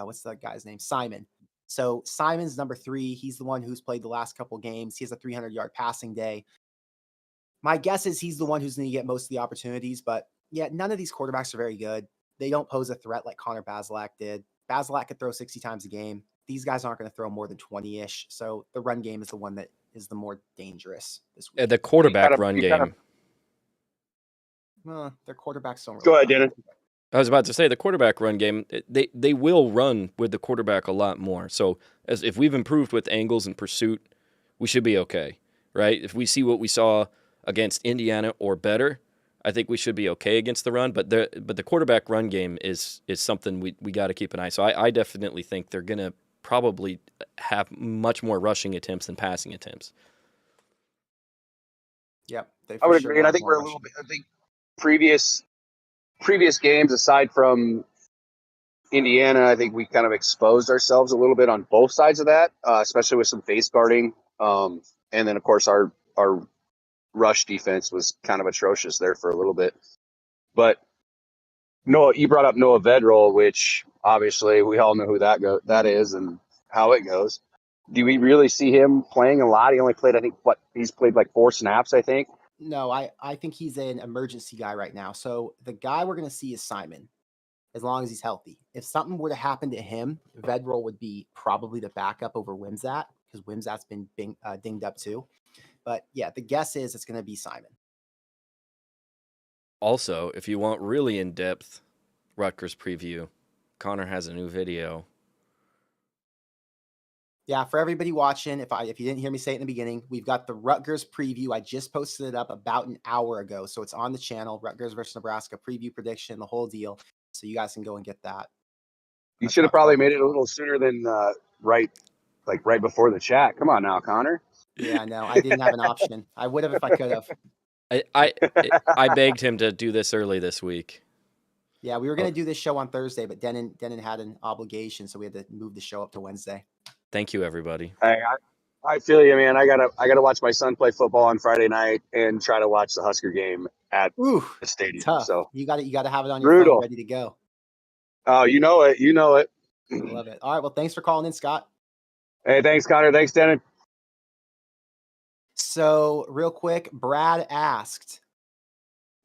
what's that guy's name? Simon. So Simon's number 3. He's the one who's played the last couple games. He has a 300-yard passing day. My guess is he's the one who's going to get most of the opportunities. But yeah, none of these quarterbacks are very good. They don't pose a threat like Connor Bazelak did. Bazelak could throw 60 times a game. These guys aren't going to throw more than 20-ish. So the run game is the one that is the more dangerous this week. The quarterback run game. Well, their quarterbacks don't really Go ahead, Dennon. I was about to say the quarterback run game, they will run with the quarterback a lot more. So as if we've improved with angles and pursuit, we should be okay, right? If we see what we saw against Indiana or better, I think we should be okay against the run. But the quarterback run game is something we got to keep an eye. So I definitely think they're going to probably have much more rushing attempts than passing attempts. Yep. I would agree, and I think we're a little bit. I think previous games, aside from Indiana, I think we kind of exposed ourselves a little bit on both sides of that, especially with some face guarding. And then, of course, our rush defense was kind of atrocious there for a little bit. But Noah, you brought up Noah Vedral, which obviously we all know who that is and how it goes. Do we really see him playing a lot? He only played, I think, he's played like 4 snaps, I think. No, I think he's an emergency guy right now. So the guy we're going to see is Simon, as long as he's healthy. If something were to happen to him, Vedral would be probably the backup over Wimsatt because Wimsatt's been dinged up too. But yeah, the guess is it's going to be Simon. Also, if you want really in-depth Rutgers preview, Connor has a new video. Yeah, for everybody watching, if you didn't hear me say it in the beginning, we've got the Rutgers preview. I just posted it up about an hour ago, so it's on the channel. Rutgers versus Nebraska preview prediction, the whole deal. So you guys can go and get that. You should have probably made it a little sooner than right before the chat. Come on now, Connor. Yeah, no, I didn't have an option. I would have if I could have. I begged him to do this early this week. Yeah, we were going to do this show on Thursday, but Denon had an obligation, so we had to move the show up to Wednesday. Thank you, everybody. I feel you, man. I gotta watch my son play football on Friday night and try to watch the Husker game at the stadium. Tough. So you got to have it on your brutal, phone ready to go. Oh, you know it. I love it. All right, well, thanks for calling in, Scott. Hey, thanks, Connor. Thanks, Denon. So, real quick, Brad asked,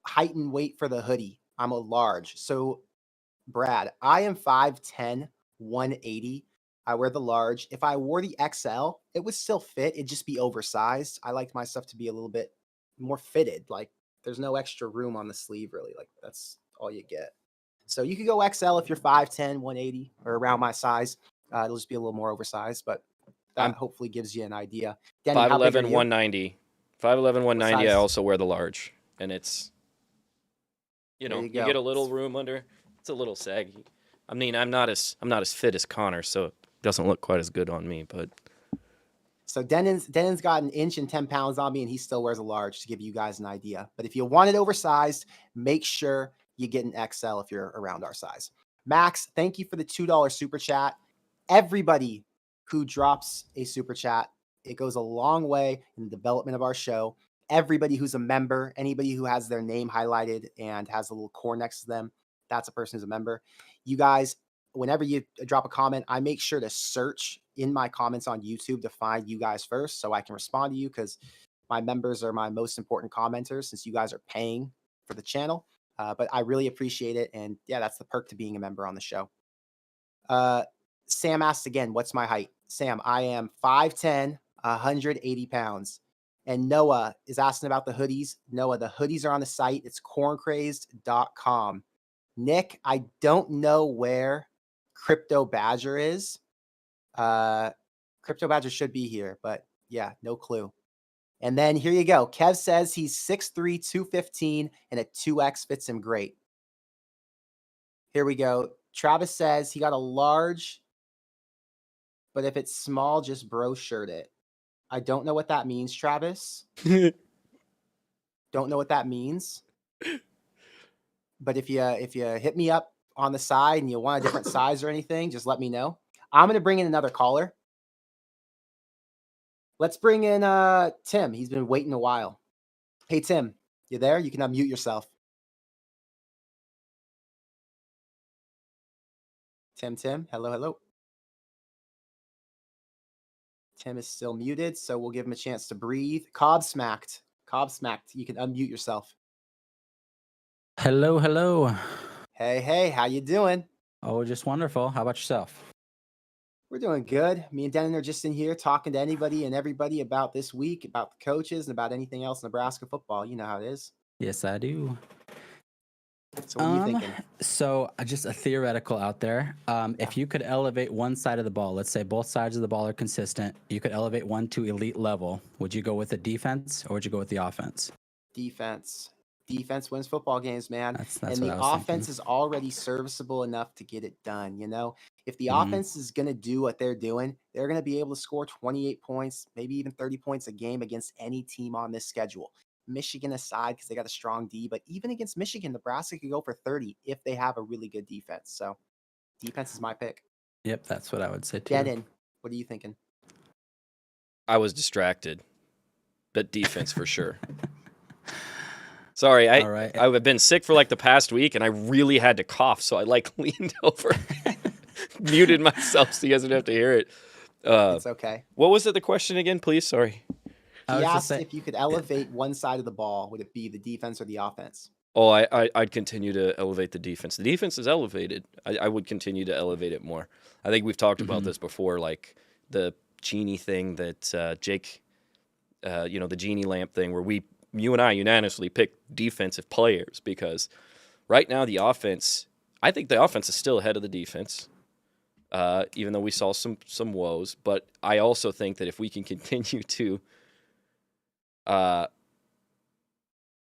height and weight for the hoodie. I'm a large. So, Brad, I am 5'10", 180. I wear the large. If I wore the XL, it would still fit. It'd just be oversized. I like my stuff to be a little bit more fitted. Like, there's no extra room on the sleeve, really. Like, that's all you get. So, you could go XL if you're 5'10", 180, or around my size. It'll just be a little more oversized, but that hopefully gives you an idea. 5'11", 190. 5'11", 190. I also wear the large, and it's, you get a little room under. It's a little saggy. I mean, I'm not as fit as Connor, so it doesn't look quite as good on me. But so Dennon's got 1 inch and 10 pounds on me, and he still wears a large, to give you guys an idea. But if you want it oversized, make sure you get an XL if you're around our size. Max, thank you for the $2 super chat. Everybody who drops a super chat, it goes a long way in the development of our show. Everybody who's a member, anybody who has their name highlighted and has a little core next to them, that's a person who's a member. You guys, whenever you drop a comment, I make sure to search in my comments on YouTube to find you guys first so I can respond to you, because my members are my most important commenters since you guys are paying for the channel. But I really appreciate it. And yeah, that's the perk to being a member on the show. Sam asked again, what's my height? Sam, I am 5'10", 180 pounds. And Noah is asking about the hoodies. Noah, the hoodies are on the site. It's corncrazed.com. Nick, I don't know where Crypto Badger is. Crypto Badger should be here, but yeah, no clue. And then here you go. Kev says he's 6'3", 215, and a 2X fits him great. Here we go. Travis says he got a large, but if it's small, just bro shirt it. I don't know what that means, Travis. Don't know what that means. But if you hit me up on the side and you want a different size or anything, just let me know. I'm going to bring in another caller. Let's bring in Tim. He's been waiting a while. Hey, Tim, you there? You can unmute yourself. Tim, hello. Tim is still muted, so we'll give him a chance to breathe. Cobb smacked. You can unmute yourself. Hello. Hey, how you doing? Oh, just wonderful. How about yourself? We're doing good. Me and Denon are just in here talking to anybody and everybody about this week, about the coaches, and about anything else Nebraska football. You know how it is. Yes, I do. So what are you thinking? So just a theoretical out there. If you could elevate one side of the ball, let's say both sides of the ball are consistent, you could elevate one to elite level. Would you go with the defense or would you go with the offense? Defense. Defense wins football games, man. That's and the offense is already serviceable enough to get it done. You know, if the offense is going to do what they're doing, they're going to be able to score 28 points, maybe even 30 points a game against any team on this schedule. Michigan aside, because they got a strong D, but even against Michigan, Nebraska could go for 30 if they have a really good defense. So defense is my pick. Yep, that's what I would say too. Denon, what are you thinking? I was distracted, but defense for sure. Sorry, I've been sick for like the past week, and I really had to cough, so I leaned over, muted myself so you guys didn't have to hear it. It's okay. What was the question again, please? Sorry. He asked if you could elevate one side of the ball, would it be the defense or the offense? Oh, I'd continue to elevate the defense. The defense is elevated. I would continue to elevate it more. I think we've talked about this before, like the genie thing that Jake, the genie lamp thing, where you and I unanimously pick defensive players, because right now I think the offense is still ahead of the defense. even though we saw some woes. But I also think that if we can continue to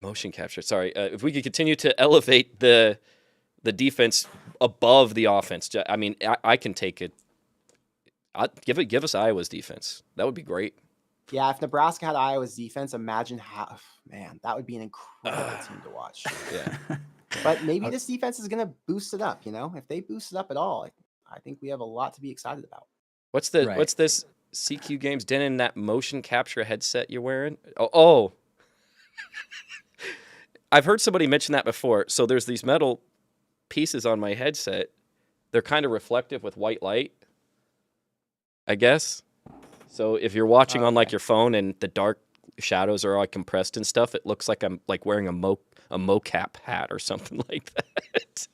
motion capture, if we could continue to elevate the defense above the offense, I mean, I can take it. Give us Iowa's defense. That would be great. Yeah, if Nebraska had Iowa's defense, imagine how, man, that would be an incredible team to watch. Yeah. But maybe this defense is going to boost it up, you know? If they boost it up at all, I think we have a lot to be excited about. What's this CQ Games, Denon, that motion capture headset you're wearing? Oh. I've heard somebody mention that before. So there's these metal pieces on my headset. They're kind of reflective with white light, I guess. So if you're watching on like your phone and the dark shadows are all compressed and stuff, it looks like I'm like wearing a mocap hat or something like that.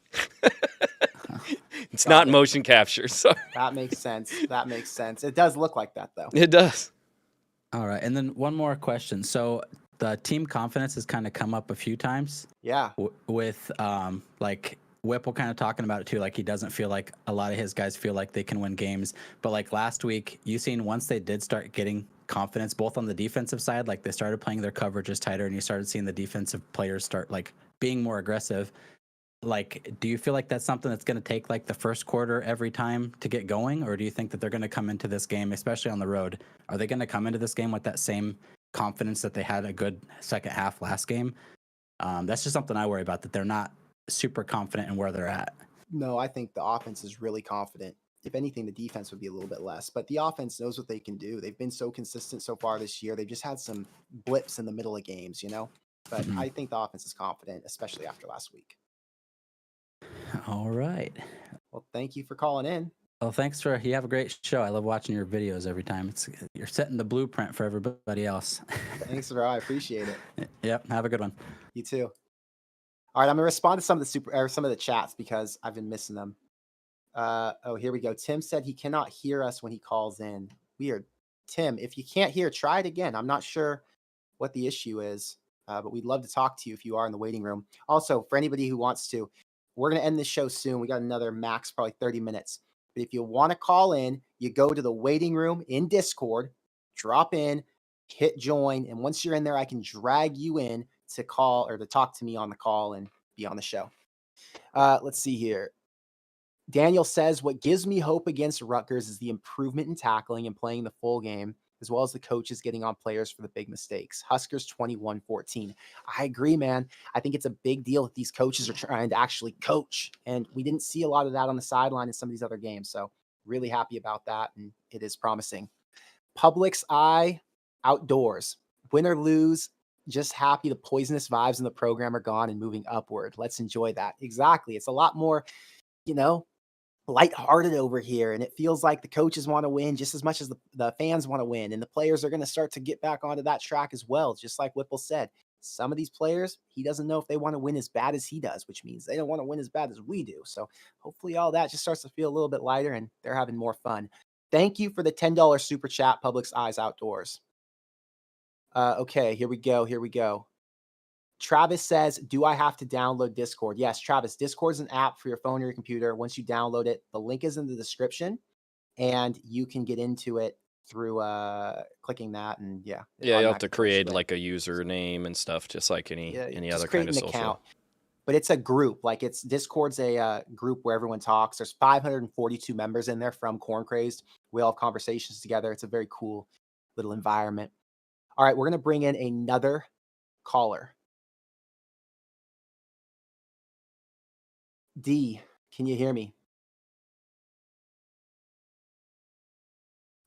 It's not motion capture. So that makes sense. It does look like that though. It does. All right, and then one more question. So the team confidence has kind of come up a few times. Yeah. With like Whipple kind of talking about it too. Like he doesn't feel like a lot of his guys feel like they can win games. But like last week, you seen once they did start getting confidence, both on the defensive side, like they started playing their coverages tighter, and you started seeing the defensive players start like being more aggressive. Like, do you feel like that's something that's going to take like the first quarter every time to get going, or do you think that they're going to come into this game, especially on the road? Are they going to come into this game with that same confidence that they had a good second half last game? That's just something I worry about, that they're not super confident in where they're at. No, I think the offense is really confident. If anything, the defense would be a little bit less, but the offense knows what they can do. They've been so consistent so far this year. They've just had some blips in the middle of games, you know, but I think the offense is confident, especially after last week. All right. Well, thank you for calling in. Well, you have a great show. I love watching your videos every time. You're setting the blueprint for everybody else. Thanks, bro. I appreciate it. Yep. Have a good one. You too. All right, I'm gonna respond to some of the chats because I've been missing them. Here we go. Tim said he cannot hear us when he calls in. Weird. Tim, if you can't hear, try it again. I'm not sure what the issue is, but we'd love to talk to you if you are in the waiting room. Also, for anybody who wants to, we're gonna end this show soon. We got another max, probably 30 minutes. But if you want to call in, you go to the waiting room in Discord, drop in, hit join, and once you're in there, I can drag you in to call or to talk to me on the call and be on the show. Let's see here. Daniel says, what gives me hope against Rutgers is the improvement in tackling and playing the full game, as well as the coaches getting on players for the big mistakes. Huskers 21-14. I agree, man. I think it's a big deal that these coaches are trying to actually coach, and we didn't see a lot of that on the sideline in some of these other games. So really happy about that, and it is promising. Nebraska'S Outdoors. Win or lose, just happy the poisonous vibes in the program are gone and moving upward. Let's enjoy that. Exactly. It's a lot more, lighthearted over here, and it feels like the coaches want to win just as much as the fans want to win, and the players are going to start to get back onto that track as well. Just like Whipple said, some of these players, he doesn't know if they want to win as bad as he does, which means they don't want to win as bad as we do. So hopefully all that just starts to feel a little bit lighter and they're having more fun. Thank you for the $10 super chat, Nebraska'S Outdoors. Okay, here we go. Travis says, do I have to download Discord? Yes, Travis, Discord is an app for your phone or your computer. Once you download it, the link is in the description, and you can get into it through clicking that. And yeah, you have to create like a username and stuff, just like any other kind of social account. But it's a group. Like Discord's a group where everyone talks. There's 542 members in there from Crazed. We all have conversations together. It's a very cool little environment. All right, we're going to bring in another caller. D, can you hear me?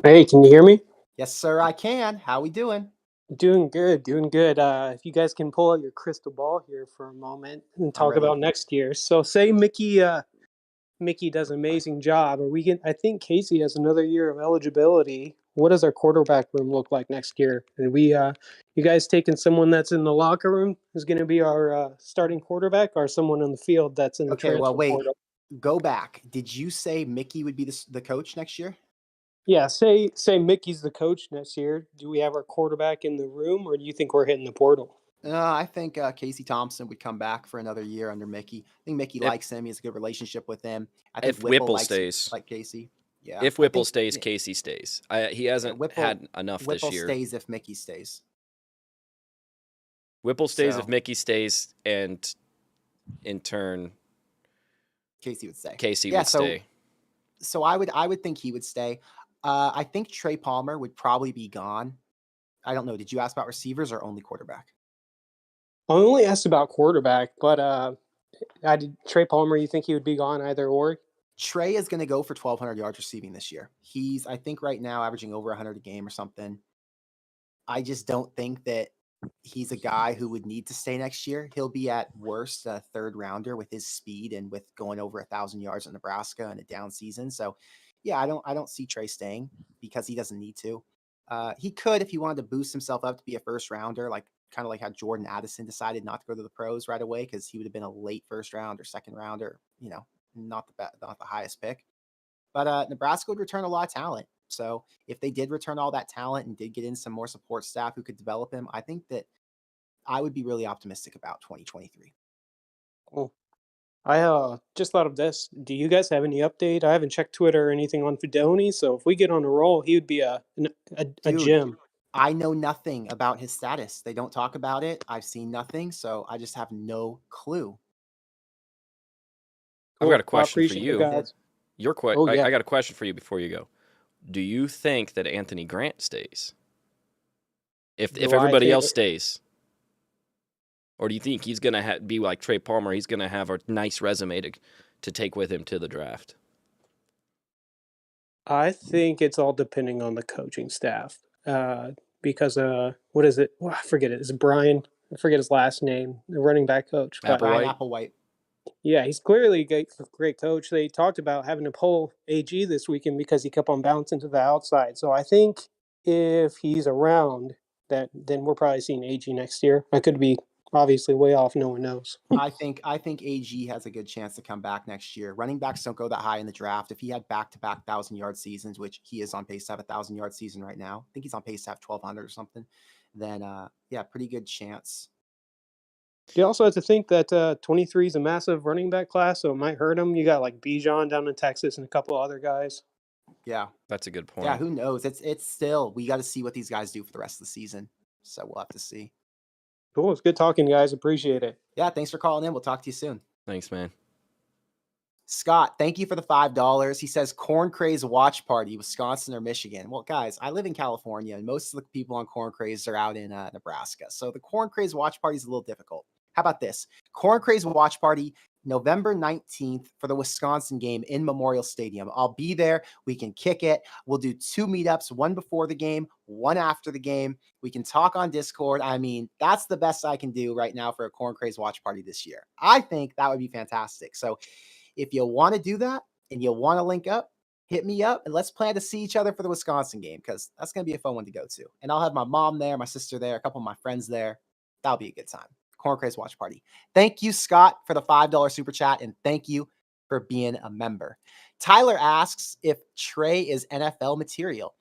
Hey, can you hear me? Yes, sir, I can. How we doing? Doing good. If you guys can pull out your crystal ball here for a moment and talk about next year. So say Mickey does an amazing job, I think Casey has another year of eligibility. What does our quarterback room look like next year? And you guys taking someone that's in the locker room who's going to be our starting quarterback, or someone on the field that's in the transfer portal? Go back. Did you say Mickey would be the coach next year? Yeah, say Mickey's the coach next year. Do we have our quarterback in the room, or do you think we're hitting the portal? I think Casey Thompson would come back for another year under Mickey. I think Mickey likes him. He has a good relationship with him. I think if Whipple stays, like Casey. Yeah. If I Whipple think stays, Casey stays. He hasn't Whipple had enough Whipple this year. stays if Mickey stays. Whipple stays So- if Mickey stays, and in turn, Casey would stay. Casey Yeah, would stay. So I would think he would stay. I think Trey Palmer would probably be gone. I don't know. Did you ask about receivers or only quarterback? I only asked about quarterback, but Trey Palmer. You think he would be gone either or? Trey is going to go for 1,200 yards receiving this year. He's, I think, right now averaging over 100 a game or something. I just don't think that he's a guy who would need to stay next year. He'll be at worst a third rounder with his speed and with going over 1,000 yards at Nebraska in a down season. So, yeah, I don't see Trey staying because he doesn't need to. He could if he wanted to boost himself up to be a first rounder, like kind of like how Jordan Addison decided not to go to the pros right away because he would have been a late first round or second rounder. You know, not the highest pick. But Nebraska would return a lot of talent. So if they did return all that talent and did get in some more support staff who could develop him, I think that I would be really optimistic about 2023. Cool. I just thought of this. Do you guys have any update? I haven't checked Twitter or anything on Fidoni, so if we get on a roll, he would be a Dude, gem. I know nothing about his status. They don't talk about it. I've seen nothing, so I just have no clue. I've got a Well, I question for appreciate you. guys. I yeah. got a question for you before you go. Do you think that Anthony Grant stays? If Do I everybody think- else stays? Or do you think he's going to be like Trey Palmer? He's going to have a nice resume to take with him to the draft. I think it's all depending on the coaching staff. Because what is it? Oh, I forget it. Is it Brian? I forget his last name. The running back coach. But Brian Applewhite. Applewhite. yeah, he's clearly a great coach. They talked about having to pull AG this weekend because he kept on bouncing to the outside. So I think if he's around, then we're probably seeing AG next year. I could be obviously way off. No one knows. I think AG has a good chance to come back next year. Running backs don't go that high in the draft. If he had back-to-back 1,000-yard seasons, which he is on pace to have a 1,000-yard season right now, I think he's on pace to have 1,200 or something, then yeah, pretty good chance. You also have to think that 23 is a massive running back class, so it might hurt him. You got like Bijan down in Texas and a couple other guys. Yeah. That's a good point. Yeah, who knows? It's still, we got to see what these guys do for the rest of the season. So we'll have to see. Cool. It's good talking, guys. Appreciate it. Yeah, thanks for calling in. We'll talk to you soon. Thanks, man. Scott, thank you for the $5. He says Corn Crazed watch party, Wisconsin or Michigan. Well, guys, I live in California, and most of the people on Corn Crazed are out in Nebraska. So the Corn Crazed watch party is a little difficult. How about this? Corn Crazed watch party, November 19th for the Wisconsin game in Memorial Stadium. I'll be there. We can kick it. We'll do 2 meetups, one before the game, one after the game. We can talk on Discord. I mean, that's the best I can do right now for a Corn Crazed watch party this year. I think that would be fantastic. So if you want to do that and you want to link up, hit me up and let's plan to see each other for the Wisconsin game because that's going to be a fun one to go to. And I'll have my mom there, my sister there, a couple of my friends there. That'll be a good time. Corn Crazed watch party. Thank you, Scott, for the $5 super chat, and thank you for being a member. Tyler asks if Trey is NFL material.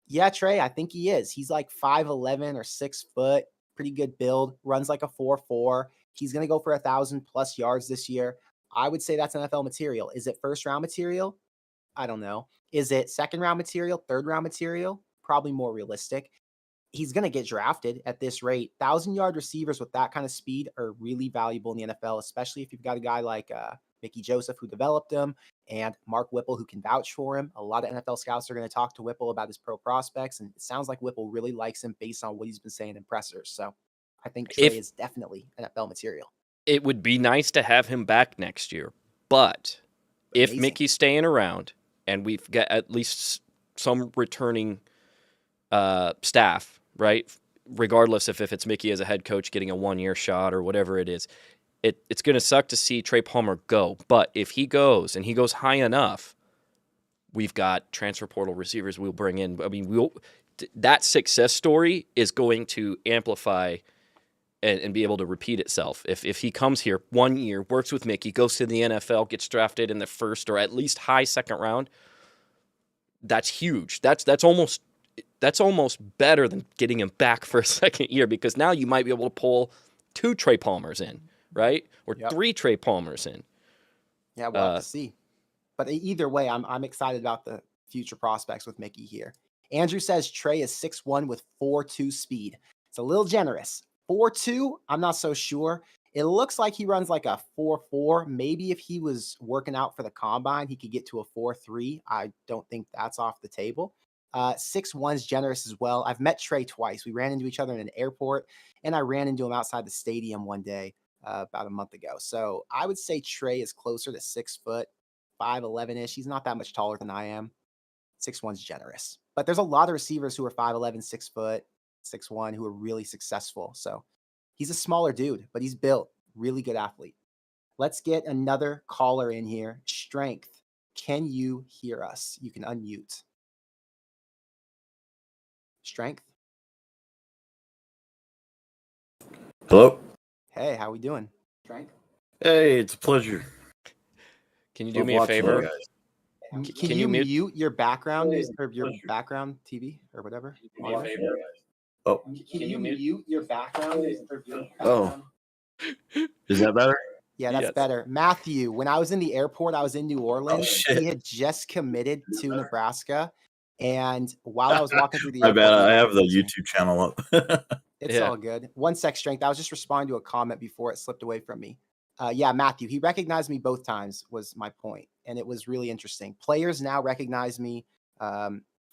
Yeah, Trey, I think he is. He's like 5'11" or 6 foot, pretty good build, runs like a 4.4. He's going to go for 1,000+ yards this year. I would say that's NFL material. Is it first round material? I don't know. Is it second round material, third round material? Probably more realistic. He's going to get drafted at this rate. 1,000-yard receivers with that kind of speed are really valuable in the NFL, especially if you've got a guy like Mickey Joseph who developed him and Mark Whipple who can vouch for him. A lot of NFL scouts are going to talk to Whipple about his pro prospects, and it sounds like Whipple really likes him based on what he's been saying in pressers. So I think Trey is definitely NFL material. It would be nice to have him back next year, but if Mickey's staying around and we've got at least some returning staff, right? Regardless if it's Mickey as a head coach getting a 1-year shot or whatever it is, it's going to suck to see Trey Palmer go. But if he goes and he goes high enough, we've got transfer portal receivers we'll bring in. I mean, that success story is going to amplify and be able to repeat itself. If he comes here 1 year, works with Mickey, goes to the NFL, gets drafted in the first or at least high second round, that's huge. That's almost better than getting him back for a second year because now you might be able to pull 2 Trey Palmers in, right? Or 3 Trey Palmers in. Yeah, we'll have to see. But either way, I'm excited about the future prospects with Mickey here. Andrew says Trey is 6'1" with 4.2 speed. It's a little generous. 4.2, I'm not so sure. It looks like he runs like a 4.4. Maybe if he was working out for the combine, he could get to a 4.3. I don't think that's off the table. 6'1" is generous as well. I've met Trey twice. We ran into each other in an airport, and I ran into him outside the stadium one day about a month ago. So I would say Trey is closer to 6 foot, 5'11"-ish. He's not that much taller than I am. 6'1" is generous. But there's a lot of receivers who are 5'11", 6 foot, 6'1", who are really successful. So he's a smaller dude, but he's built. Really good athlete. Let's get another caller in here. Strength. Can you hear us? You can unmute. Strength. Hello. Hey, how we doing? Strength. Hey, it's a pleasure. Can you do Love me a watching you favor? guys. Can you mute your background or your background TV or whatever? Oh, Can you mute your background? oh, is that better? Yeah, that's Yes. better. Matthew, when I was in the airport, I was in New Orleans. shit. He had just committed to Nebraska. And while I was walking through the My airport, bad. he I have the recognized me. YouTube channel up. It's Yeah. all good. One sec, Strength. I was just responding to a comment before it slipped away from me. Yeah, Matthew, he recognized me both times was my point. And it was really interesting. Players now recognize me.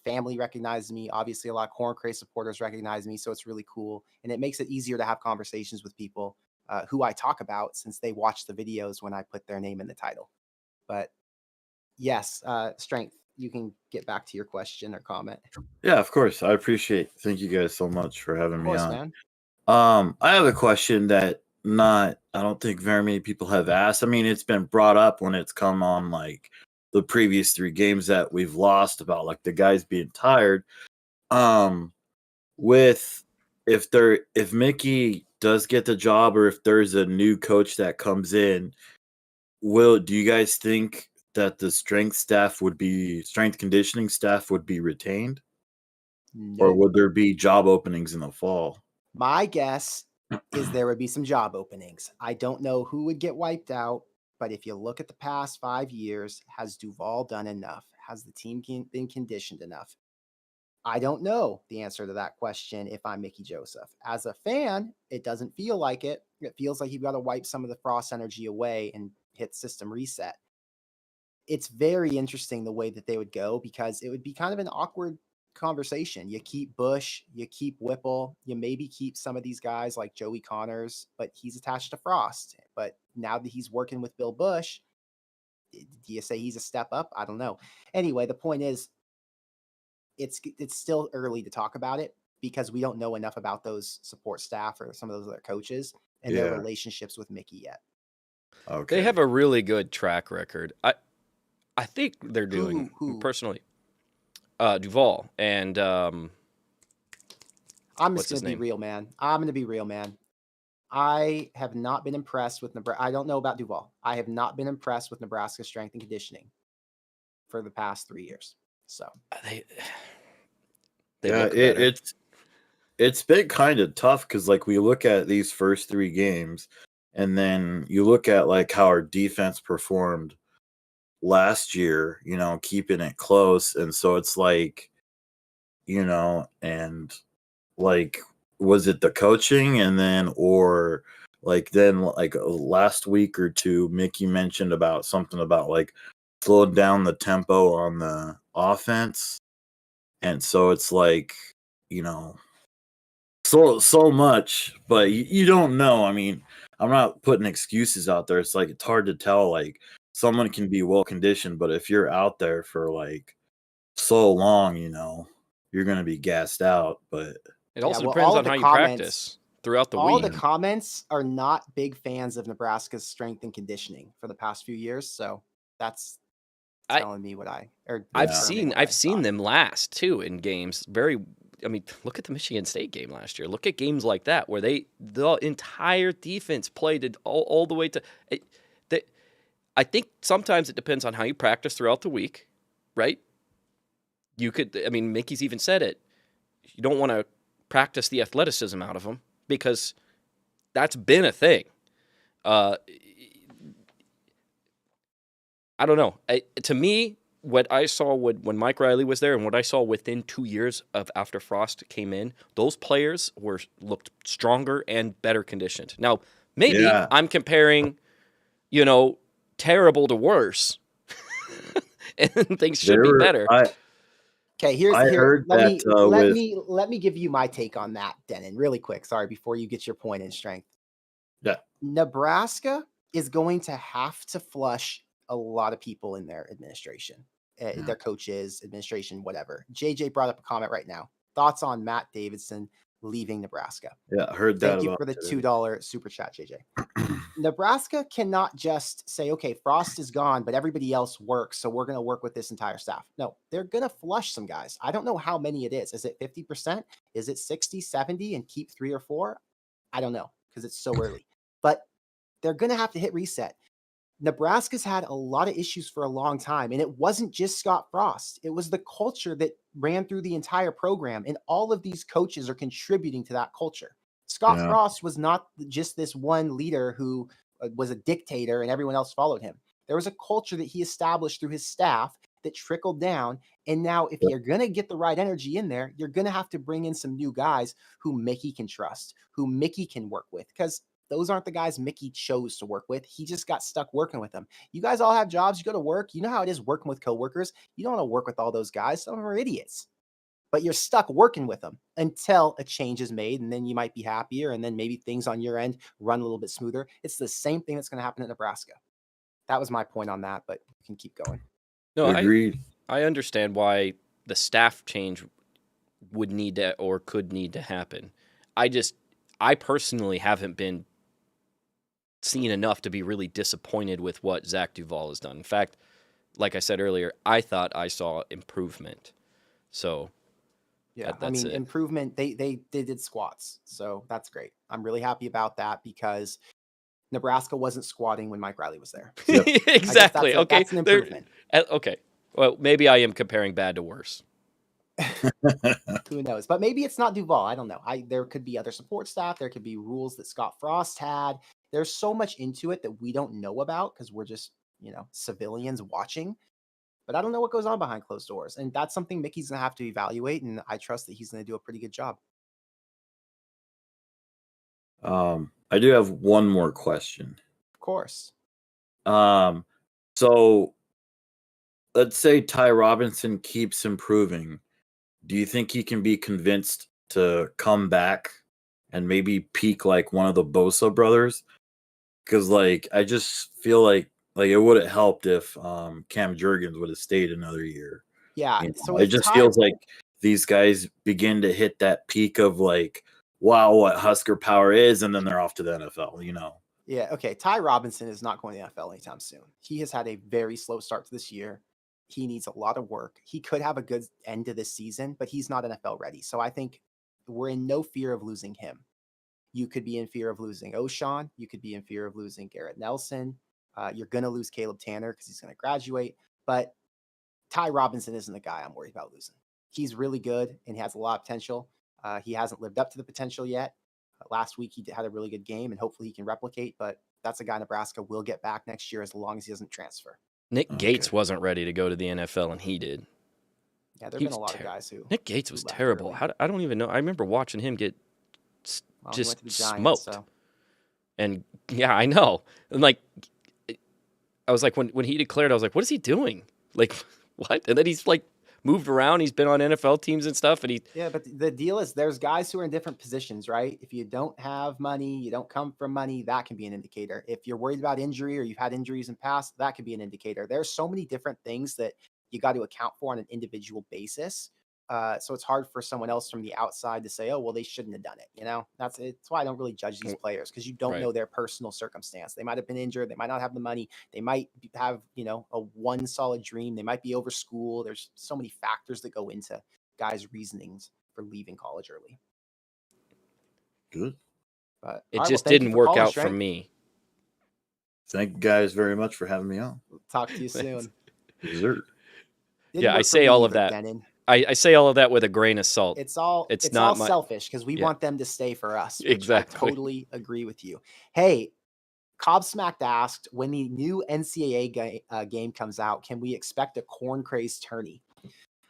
Family recognizes me. Obviously, a lot of Corn Crazed supporters recognize me. So it's really cool. And it makes it easier to have conversations with people who I talk about since they watch the videos when I put their name in the title. But yes, Strength, you can get back to your question or comment. Yeah, of course. I appreciate. Thank you guys so much for having Of me course, on. man. I have a question that I don't think very many people have asked. I mean, it's been brought up when it's come on like the previous 3 games that we've lost about like the guys being tired. With if Mickey does get the job or if there's a new coach that comes in, do you guys think that the strength conditioning staff would be retained? Or Nope. would there be job openings in the fall? My guess is there would be some job openings. I don't know who would get wiped out, but if you look at the past 5 years, has Duval done enough? Has the team been conditioned enough? I don't know the answer to that question if I'm Mickey Joseph. As a fan, it doesn't feel like it. It feels like you've got to wipe some of the frost energy away and hit system reset. It's very interesting the way that they would go because it would be kind of an awkward conversation. You keep Bush, you keep Whipple, you maybe keep some of these guys like Joey Connors, but he's attached to Frost. But now that he's working with Bill Bush, do you say he's a step up? I don't know. Anyway, the point is, it's still early to talk about it because we don't know enough about those support staff or some of those other coaches and their relationships with Mickey yet. Okay. They have a really good track record. I think they're doing Who? personally. Duval and I'm what's just his gonna be name? real, man. I'm gonna be real, man. I have not been impressed with Nebraska. I don't know about Duval. I have not been impressed with Nebraska's strength and conditioning for the past 3 years. So They Yeah, look better. it's been kind of tough because like we look at these first 3 games, and then you look at like how our defense performed last year, keeping it close, and so it's like, and like was it the coaching and then or like then like last week or 2 Mickey mentioned about something about like slowed down the tempo on the offense, and so it's like, so much, but you don't know. I mean, I'm not putting excuses out there. It's like it's hard to tell. Like someone can be well conditioned, but if you're out there for like so long, you're gonna be gassed out. But It also well, depends all on of the how you comments, practice throughout the all week. the comments are not big fans of Nebraska's strength and conditioning for the past few years. So that's telling me what I've determining what I seen thought. them last too in games. I mean, look at the Michigan State game last year. Look at games like that where the entire defense played it all the way to. I think sometimes it depends on how you practice throughout the week, right? Mickey's even said it. You don't want to practice the athleticism out of them because that's been a thing. I don't know. To me, what I saw when Mike Riley was there, and what I saw within 2 years of after Frost came in, those players looked stronger and better conditioned. Now, maybe Yeah. I'm comparing, terrible to worse, and things should be better. Okay, let me give you my take on that, Denon, really quick. Sorry, before you get your point in strength. Yeah. Nebraska is going to have to flush a lot of people in their administration, their coaches, administration, whatever. JJ brought up a comment right now. Thoughts on Matt Davidson leaving Nebraska? Yeah, heard that. Thank you for the $2 super chat, JJ. Nebraska cannot just say, okay, Frost is gone, but everybody else works, so we're going to work with this entire staff. No, they're going to flush some guys. I don't know how many it is. Is it 50%? Is it 60, 70 and keep 3 or 4? I don't know because it's so early. But they're going to have to hit reset. Nebraska's had a lot of issues for a long time, and it wasn't just Scott Frost. It was the culture that ran through the entire program, and all of these coaches are contributing to that culture. Scott Frost was not just this one leader who was a dictator and everyone else followed him. There was a culture that he established through his staff that trickled down. And now if you're going to get the right energy in there, you're going to have to bring in some new guys who Mickey can trust, who Mickey can work with, because those aren't the guys Mickey chose to work with. He just got stuck working with them. You guys all have jobs. You go to work. You know how it is working with coworkers. You don't want to work with all those guys. Some of them are idiots. But you're stuck working with them until a change is made, and then you might be happier, and then maybe things on your end run a little bit smoother. It's the same thing that's going to happen at Nebraska. That was my point on that, but you can keep going. No, agreed. I understand why the staff change would need to or could need to happen. I personally haven't been seen enough to be really disappointed with what Zach Duval has done. In fact, like I said earlier, I thought I saw improvement. So yeah, improvement. They did squats, so that's great. I'm really happy about that because Nebraska wasn't squatting when Mike Riley was there. Yep. Exactly. Okay, that's an improvement. Okay, well, maybe I am comparing bad to worse. Who knows? But maybe it's not Duval. I don't know. There could be other support staff. There could be rules that Scott Frost had. There's so much into it that we don't know about because we're just civilians watching. But I don't know what goes on behind closed doors. And that's something Mickey's going to have to evaluate. And I trust that he's going to do a pretty good job. I do have one more question. Of course. So let's say Ty Robinson keeps improving. Do you think he can be convinced to come back and maybe peak like one of the Bosa brothers? Because I just feel like it would have helped if Cam Jurgens would have stayed another year. Yeah. So it just feels like these guys begin to hit that peak of wow, what Husker power is, and then they're off to the NFL, Yeah, okay. Ty Robinson is not going to the NFL anytime soon. He has had a very slow start to this year. He needs a lot of work. He could have a good end to this season, but he's not NFL ready. So I think we're in no fear of losing him. You could be in fear of losing O'Shawn. You could be in fear of losing Garrett Nelson. You're going to lose Caleb Tanner because he's going to graduate. But Ty Robinson isn't the guy I'm worried about losing. He's really good and he has a lot of potential. He hasn't lived up to the potential yet. Last week, he had a really good game, and hopefully he can replicate. But that's a guy Nebraska will get back next year as long as he doesn't transfer. Nick Gates wasn't ready to go to the NFL, and he did. Yeah, there have been a lot of guys who. Nick Gates was terrible. I don't even know. I remember watching him get just Giants, smoked. And yeah, I know. And I was like, when he declared, I was like, what is he doing? What? And then he's moved around. He's been on NFL teams and stuff. And yeah, but the deal is there's guys who are in different positions, right? If you don't have money, you don't come from money, that can be an indicator. If you're worried about injury or you've had injuries in past, that could be an indicator. There's so many different things that you got to account for on an individual basis. So it's hard for someone else from the outside to say, oh, well, they shouldn't have done it. That's why I don't really judge these players because you don't know their personal circumstance. They might have been injured. They might not have the money. They might have, a one solid dream. They might be over school. There's so many factors that go into guys' reasonings for leaving college early. Good. But it just didn't work out for me. Thank you guys very much for having me on. We'll talk to you soon. Dessert. Yeah, I say all of that. I say all of that with a grain of salt. It's all selfish because we want them to stay for us. Exactly. I totally agree with you. Hey, Cobb Smacked asked, when the new NCAA game comes out, can we expect a corn crazed tourney?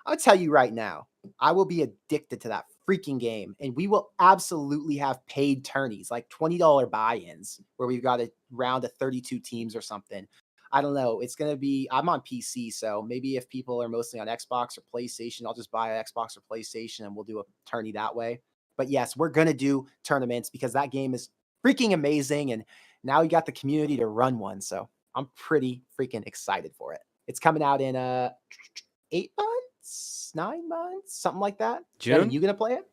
I'll tell you right now, I will be addicted to that freaking game. And we will absolutely have paid tourneys, like $20 buy-ins, where we've got a round of 32 teams or something. I don't know. It's going to be, I'm on PC, so maybe if people are mostly on Xbox or PlayStation, I'll just buy an Xbox or PlayStation and we'll do a tourney that way. But yes, we're going to do tournaments because that game is freaking amazing. And now we got the community to run one. So I'm pretty freaking excited for it. It's coming out in 8 months, 9 months, something like that. June? Denon, you going to play it?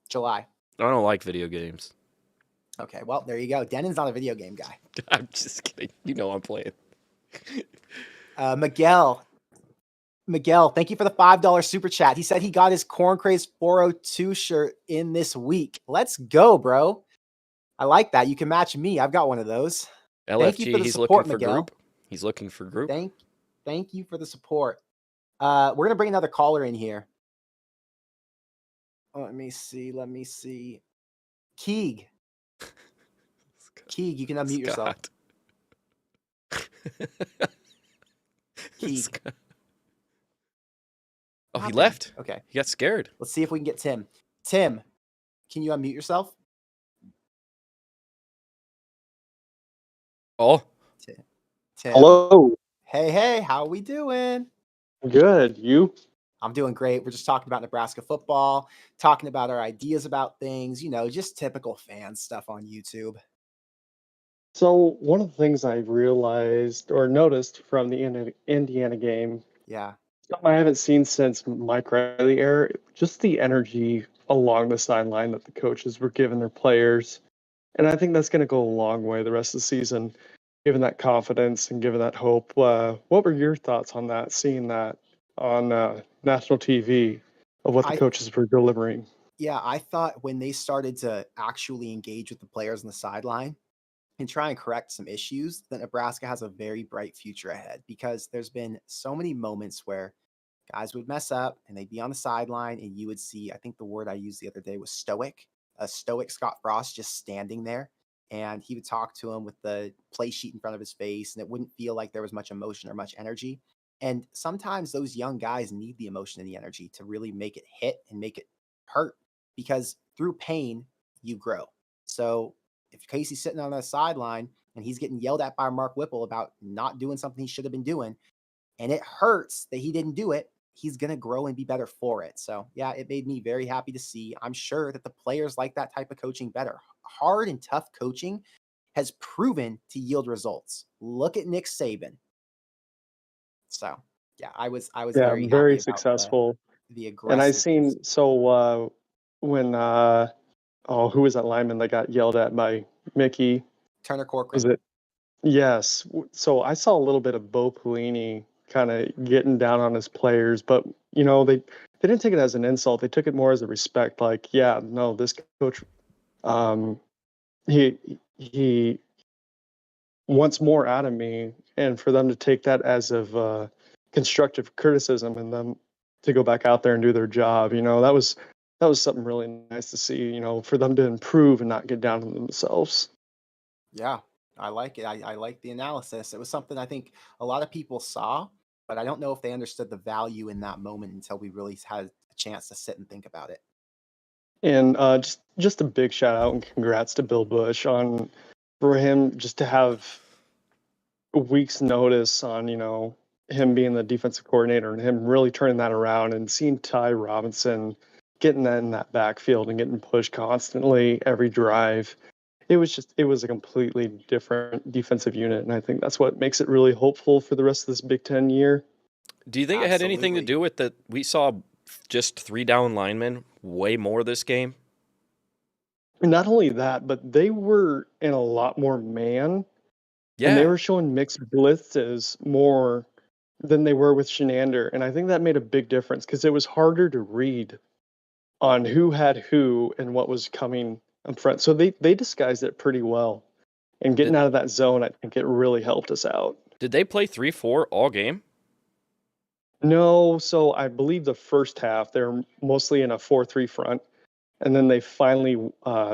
July. I don't like video games. Okay, well, there you go. Denon's not a video game guy. I'm just kidding. You know I'm playing. Miguel, thank you for the $5 super chat. He said he got his Corn Craze 402 shirt in this week. Let's go, bro. I like that. You can match me. I've got one of those. LFG, Thank you for the he's support, looking for Miguel. group. He's looking for group. Thank you for the support. We're gonna bring another caller in here. Let me see. Keeg, you can unmute yourself. Keeg. Oh, he left. Okay. He got scared. Let's see if we can get Tim. Tim, can you unmute yourself? Oh. Tim. Hello. Hey, how are we doing? Good. You? I'm doing great. We're just talking about Nebraska football, talking about our ideas about things, just typical fan stuff on YouTube. So one of the things I realized or noticed from the Indiana game, Yeah. something I haven't seen since Mike Riley era, just the energy along the sideline that the coaches were giving their players. And I think that's going to go a long way the rest of the season, giving that confidence and giving that hope. What were your thoughts on that, seeing that on national TV of what the coaches were delivering? Yeah, I thought when they started to actually engage with the players on the sideline and try and correct some issues, that Nebraska has a very bright future ahead, because there's been so many moments where guys would mess up and they'd be on the sideline and you would see, I think the word I used the other day was stoic, a stoic Scott Frost just standing there, and he would talk to him with the play sheet in front of his face, and it wouldn't feel like there was much emotion or much energy. And sometimes those young guys need the emotion and the energy to really make it hit and make it hurt, because through pain, you grow. So if Casey's sitting on the sideline and he's getting yelled at by Mark Whipple about not doing something he should have been doing, and it hurts that he didn't do it, he's going to grow and be better for it. So yeah, it made me very happy to see. I'm sure that the players like that type of coaching better. Hard and tough coaching has proven to yield results. Look at Nick Saban. So yeah, I was very happy successful. About the aggressive. And I seen when who was that lineman that got yelled at by Mickey? Turner Corcoran. Was it? Yes. So I saw a little bit of Bo Pelini kind of getting down on his players, but they didn't take it as an insult. They took it more as a respect. Like, yeah, no, this coach, he wants more out of me, and for them to take that as of constructive criticism and them to go back out there and do their job, that was something really nice to see. For them to improve and not get down on themselves. Yeah, I like it. I like the analysis. It was something I think a lot of people saw, but I don't know if they understood the value in that moment until we really had a chance to sit and think about it. And just a big shout out and congrats to Bill Bush for him just to have a week's notice on, him being the defensive coordinator and him really turning that around, and seeing Ty Robinson getting that in that backfield and getting pushed constantly every drive. It was a completely different defensive unit, and I think that's what makes it really hopeful for the rest of this Big Ten year. Do you think it had anything to do with that we saw just 3 down linemen way more this game? Not only that, but they were in a lot more man. Yeah. And they were showing mixed blitzes more than they were with Shenander. And I think that made a big difference because it was harder to read on who had who and what was coming in front. So they disguised it pretty well. And getting out of that zone, I think it really helped us out. Did they play 3-4 all game? No, so I believe the first half, they're mostly in a 4-3 front. and then they finally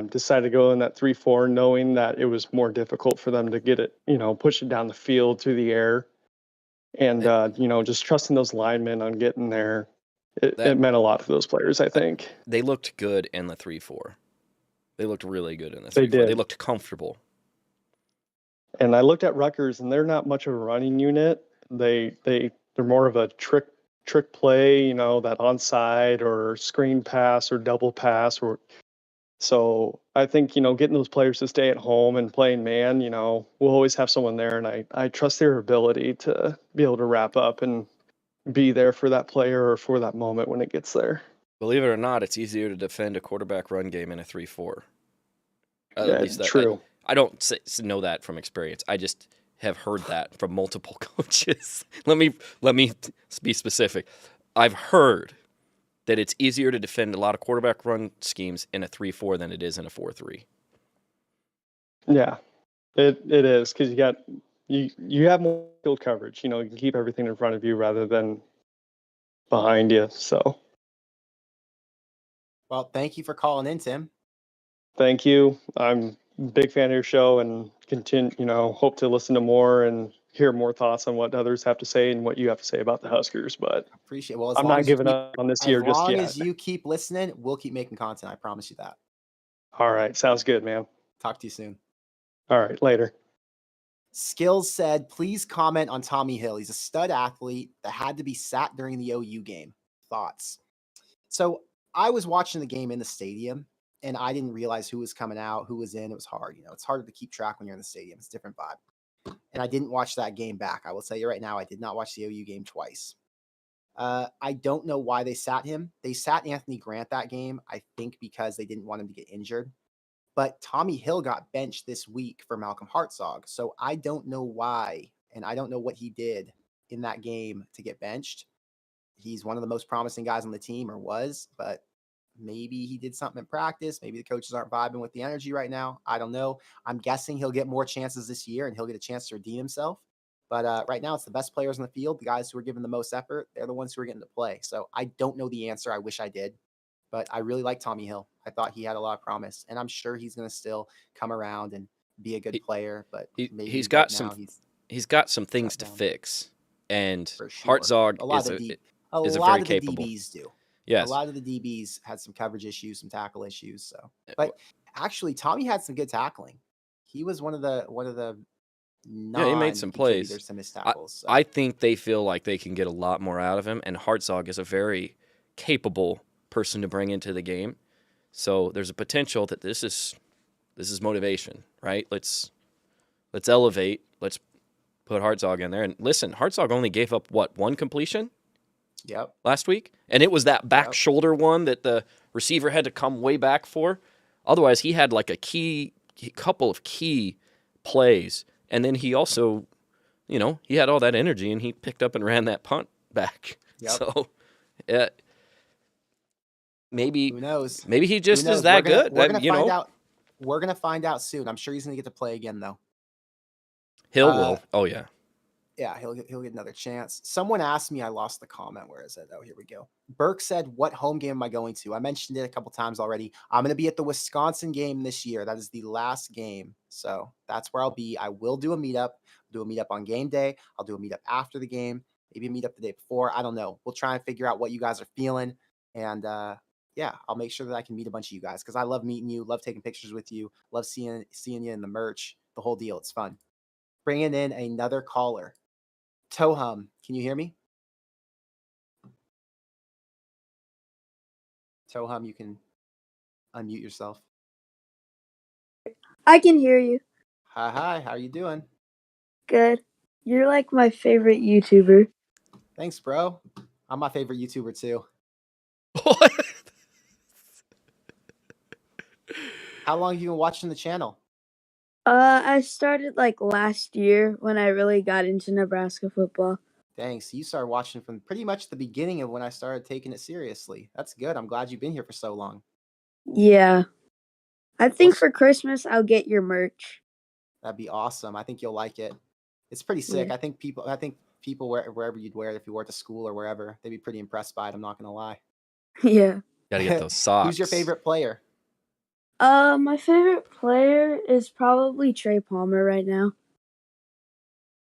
decided to go in that 3-4, knowing that it was more difficult for them to get it, push it down the field through the air, and just trusting those linemen on getting there. It meant a lot for those players, I think. They looked good in the 3-4. They looked really good in the 3-4. They did. They looked comfortable. And I looked at Rutgers, and they're not much of a running unit. They're more of a trick play, that onside or screen pass or double pass. So I think, getting those players to stay at home and playing man, we'll always have someone there. And I trust their ability to be able to wrap up and be there for that player or for that moment when it gets there. Believe it or not, it's easier to defend a quarterback run game in a 3-4. Yeah, true. I don't know that from experience. I just have heard that from multiple coaches. Let me be specific. I've heard that it's easier to defend a lot of quarterback run schemes in a 3-4 than it is in a 4-3. Yeah, it is, because you have more field coverage. You can keep everything in front of you rather than behind you. So, well, thank you for calling in, Tim. Thank you. I'm a big fan of your show, and hope to listen to more and hear more thoughts on what others have to say and what you have to say about the Huskers. But appreciate it. Well, I'm not giving up on this year just yet. As long as you keep listening, we'll keep making content. I promise you that. All right. Sounds good, man. Talk to you soon. All right. Later. Skills said, please comment on Tommy Hill. He's a stud athlete that had to be sat during the OU game. Thoughts? So I was watching the game in the stadium, and I didn't realize who was coming out, who was in. It was hard. It's harder to keep track when you're in the stadium. It's a different vibe. And I didn't watch that game back. I will tell you right now, I did not watch the OU game twice. I don't know why they sat him. They sat Anthony Grant that game, I think because they didn't want him to get injured. But Tommy Hill got benched this week for Malcolm Hartzog. So I don't know why, and I don't know what he did in that game to get benched. He's one of the most promising guys on the team, or was, but maybe he did something in practice. Maybe the coaches aren't vibing with the energy right now. I don't know. I'm guessing he'll get more chances this year and he'll get a chance to redeem himself. But right now, it's the best players on the field, the guys who are giving the most effort. They're the ones who are getting to play. So I don't know the answer. I wish I did. But I really like Tommy Hill. I thought he had a lot of promise. And I'm sure he's going to still come around and be a good player. But maybe he's got some things to down. Fix. And For sure. Hartzog a lot is of very the capable. DBs do. Yes. A lot of the DBs had some coverage issues, some tackle issues. So, but actually, Tommy had some good tackling. He was one of the he made some plays. To miss tackles, so. I think they feel like they can get a lot more out of him, and Hartzog is a very capable person to bring into the game. So there's a potential that this is motivation, right? Let's elevate. Let's put Hartzog in there. And listen, Hartzog only gave up one completion? Yep. Last week? And it was that back shoulder one that the receiver had to come way back for. Otherwise, he had like a couple of key plays. And then he also, he had all that energy and he picked up and ran that punt back. Yep. So, maybe who knows? Maybe he just is that good. We're gonna find out. We're gonna find out soon. I'm sure he's gonna get to play again, though. Hill will. Oh yeah. Yeah, he'll get another chance. Someone asked me, I lost the comment. Where is it? Oh, here we go. Burke said, what home game am I going to? I mentioned it a couple times already. I'm going to be at the Wisconsin game this year. That is the last game. So that's where I'll be. I will do a meetup. Do a meetup on game day. I'll do a meetup after the game. Maybe a meetup the day before. I don't know. We'll try and figure out what you guys are feeling. And yeah, I'll make sure that I can meet a bunch of you guys because I love meeting you, love taking pictures with you, love seeing you in the merch, the whole deal. It's fun. Bringing in another caller. Tohum, can you hear me? Tohum, you can unmute yourself. I can hear you. Hi, how are you doing? Good. You're like my favorite YouTuber. Thanks, bro. I'm my favorite YouTuber too. What? How long have you been watching the channel? I started like last year when I really got into Nebraska football. Thanks. You started watching from pretty much the beginning of when I started taking it seriously. That's good. I'm glad you've been here for so long. Yeah. I think for Christmas I'll get your merch. That'd be awesome. I think you'll like it. It's pretty sick. Yeah. I think people wherever you'd wear it, if you wore it to school or wherever, they'd be pretty impressed by it. I'm not gonna lie. Yeah. Gotta get those socks. Who's your favorite player? My favorite player is probably Trey Palmer right now.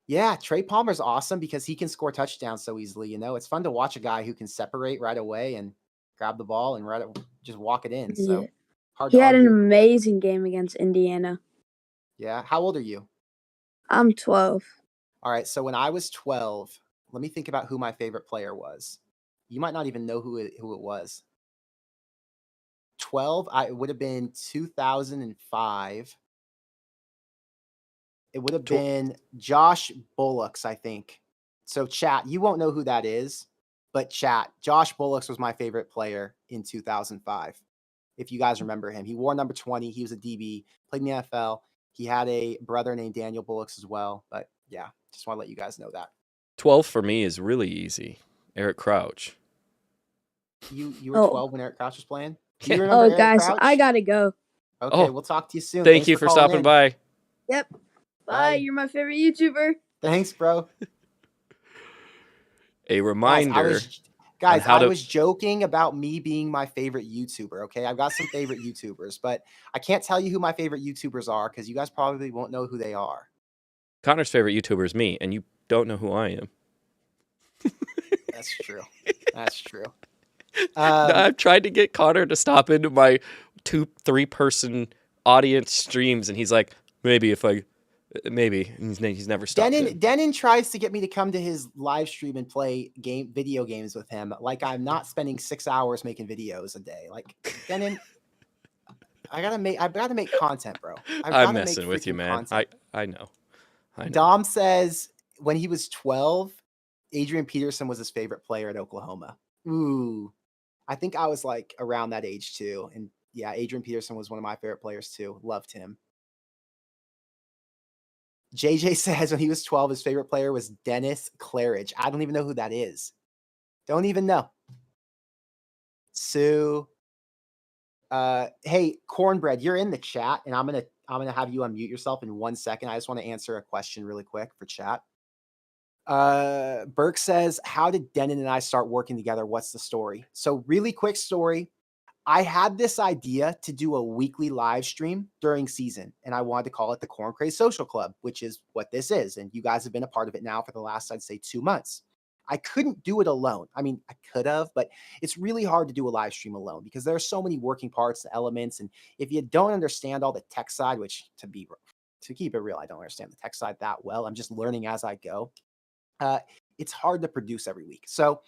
Yeah, Trey Palmer's awesome because he can score touchdowns so easily. It's fun to watch a guy who can separate right away and grab the ball and just walk it in. So Yeah. hard He to had an argue. amazing game against Indiana. Yeah. How old are you? I'm 12. All right. So when I was 12, let me think about who my favorite player was. You might not even know who it was. 12, it would have been 2005. It would have been Josh Bullocks, I think. So chat, you won't know who that is, but chat, Josh Bullocks was my favorite player in 2005. If you guys remember him, he wore number 20. He was a DB, played in the NFL. He had a brother named Daniel Bullocks as well. But yeah, just want to let you guys know that. 12 for me is really easy. Eric Crouch. You were 12 when Eric Crouch was playing? Do you Yeah. remember Eric guys, Crouch? I gotta go. Okay, we'll talk to you soon. Thank Thanks you for calling stopping in. by. Yep. Bye. Bye. You're my favorite YouTuber. Thanks, bro. A reminder. Guys, I was joking about me being my favorite YouTuber, okay? I've got some favorite YouTubers, but I can't tell you who my favorite YouTubers are because you guys probably won't know who they are. Connor's favorite YouTuber is me, and you don't know who I am. That's true. That's true. I've tried to get Connor to stop into my 2-3 person audience streams, and he's like, maybe. He's never stopped. Denon tries to get me to come to his live stream and play video games with him. Like I'm not spending 6 hours making videos a day. Like Denon, I've got to make content, bro. I'm messing with you, man. I know. Dom says when he was 12, Adrian Peterson was his favorite player at Oklahoma. Ooh, I think I was like around that age too. And yeah, Adrian Peterson was one of my favorite players too. Loved him. JJ says when he was 12, his favorite player was Dennis Claridge. I don't even know who that is. Don't even know. Sue. Hey, Cornbread, you're in the chat, and I'm gonna have you unmute yourself in 1 second. I just want to answer a question really quick for chat. Burke says, how did Denon and I start working together? What's the story? So really quick story. I had this idea to do a weekly live stream during season, and I wanted to call it the Corn Crazed Social Club, which is what this is. And you guys have been a part of it now for the last, I'd say, 2 months. I couldn't do it alone. I mean, I could have, but it's really hard to do a live stream alone because there are so many working parts and elements. And if you don't understand all the tech side, which to keep it real, I don't understand the tech side that well. I'm just learning as I go. It's hard to produce every week. So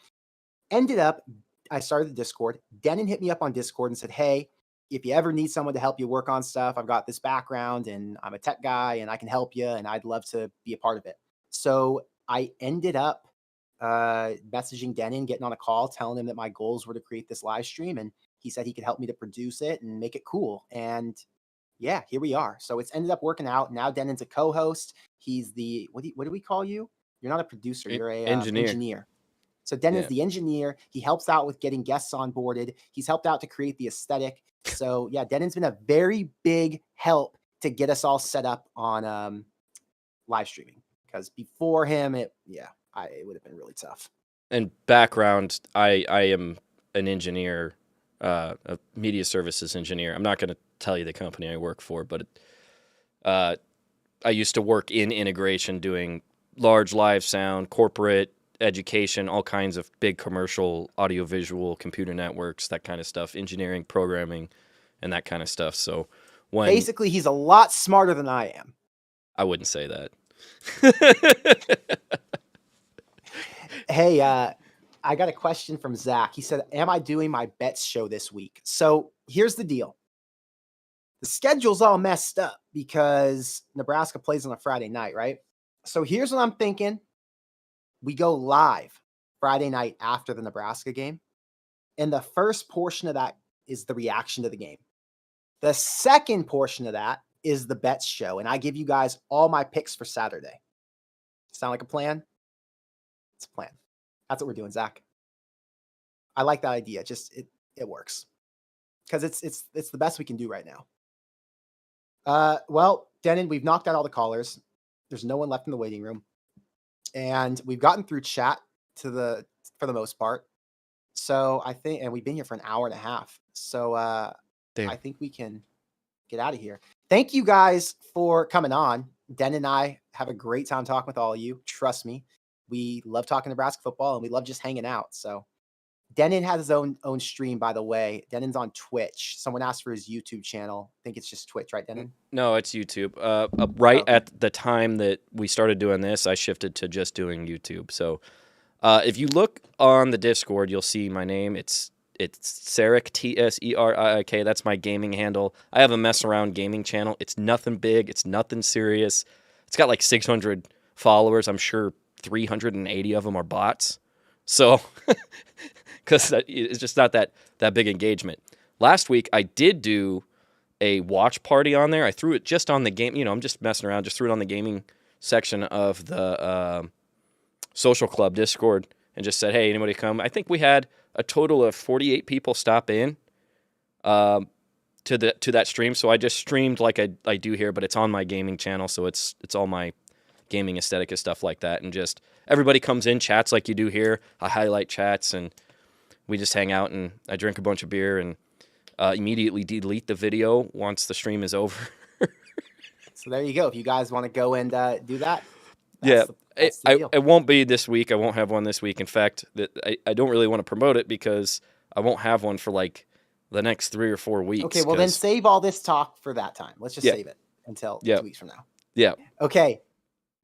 ended up, I started the Discord. Denon hit me up on Discord and said, hey, if you ever need someone to help you work on stuff, I've got this background and I'm a tech guy and I can help you and I'd love to be a part of it. So I ended up messaging Denon, getting on a call, telling him that my goals were to create this live stream. And he said he could help me to produce it and make it cool. And yeah, here we are. So it's ended up working out. Now Denon's a co-host. He's the, what do we call you? You're not a producer. You're a engineer. So Denon's the engineer. He helps out with getting guests onboarded. He's helped out to create the aesthetic. So yeah, Denon's been a very big help to get us all set up on live streaming. Because before him, it would have been really tough. And background, I am an engineer, a media services engineer. I'm not going to tell you the company I work for, but I used to work in integration doing large live sound, corporate, education, all kinds of big commercial, audiovisual, computer networks, that kind of stuff, engineering, programming, and that kind of stuff. So basically, he's a lot smarter than I am. I wouldn't say that. Hey, I got a question from Zach. He said, am I doing my bets show this week? So here's the deal. The schedule's all messed up because Nebraska plays on a Friday night, right? So here's what I'm thinking. We go live Friday night after the Nebraska game. And the first portion of that is the reaction to the game. The second portion of that is the bets show. And I give you guys all my picks for Saturday. Sound like a plan? It's a plan. That's what we're doing, Zach. I like that idea. Just it works. Because it's the best we can do right now. Well, Denon, we've knocked out all the callers. There's no one left in the waiting room. And we've gotten through chat for the most part. So I think, and we've been here for an hour and a half. So I Damn. think we can get out of here. Thank you guys for coming on. Den and I have a great time talking with all of you. Trust me, we love talking Nebraska football and we love just hanging out. So Denon has his own stream, by the way. Denon's on Twitch. Someone asked for his YouTube channel. I think it's just Twitch, right, Denon? No, it's YouTube. Right at the time that we started doing this, I shifted to just doing YouTube. So if you look on the Discord, you'll see my name. It's Serik, Tserik. That's my gaming handle. I have a mess around gaming channel. It's nothing big. It's nothing serious. It's got like 600 followers. I'm sure 380 of them are bots. So, because it's just not that big engagement. Last week, I did do a watch party on there. I threw it just on the game. I'm just messing around. Just threw it on the gaming section of the social club Discord and just said, hey, anybody come? I think we had a total of 48 people stop in to that stream. So I just streamed like I do here, but it's on my gaming channel. So it's all my gaming aesthetic and stuff like that. And just everybody comes in, chats like you do here. I highlight chats and we just hang out and I drink a bunch of beer and immediately delete the video once the stream is over. So there you go. If you guys want to go and do that. It won't be this week. I won't have one this week. In fact, I don't really want to promote it because I won't have one for like the next 3 or 4 weeks. Okay, well then save all this talk for that time. Let's just save it until 2 weeks from now. Yeah. Okay.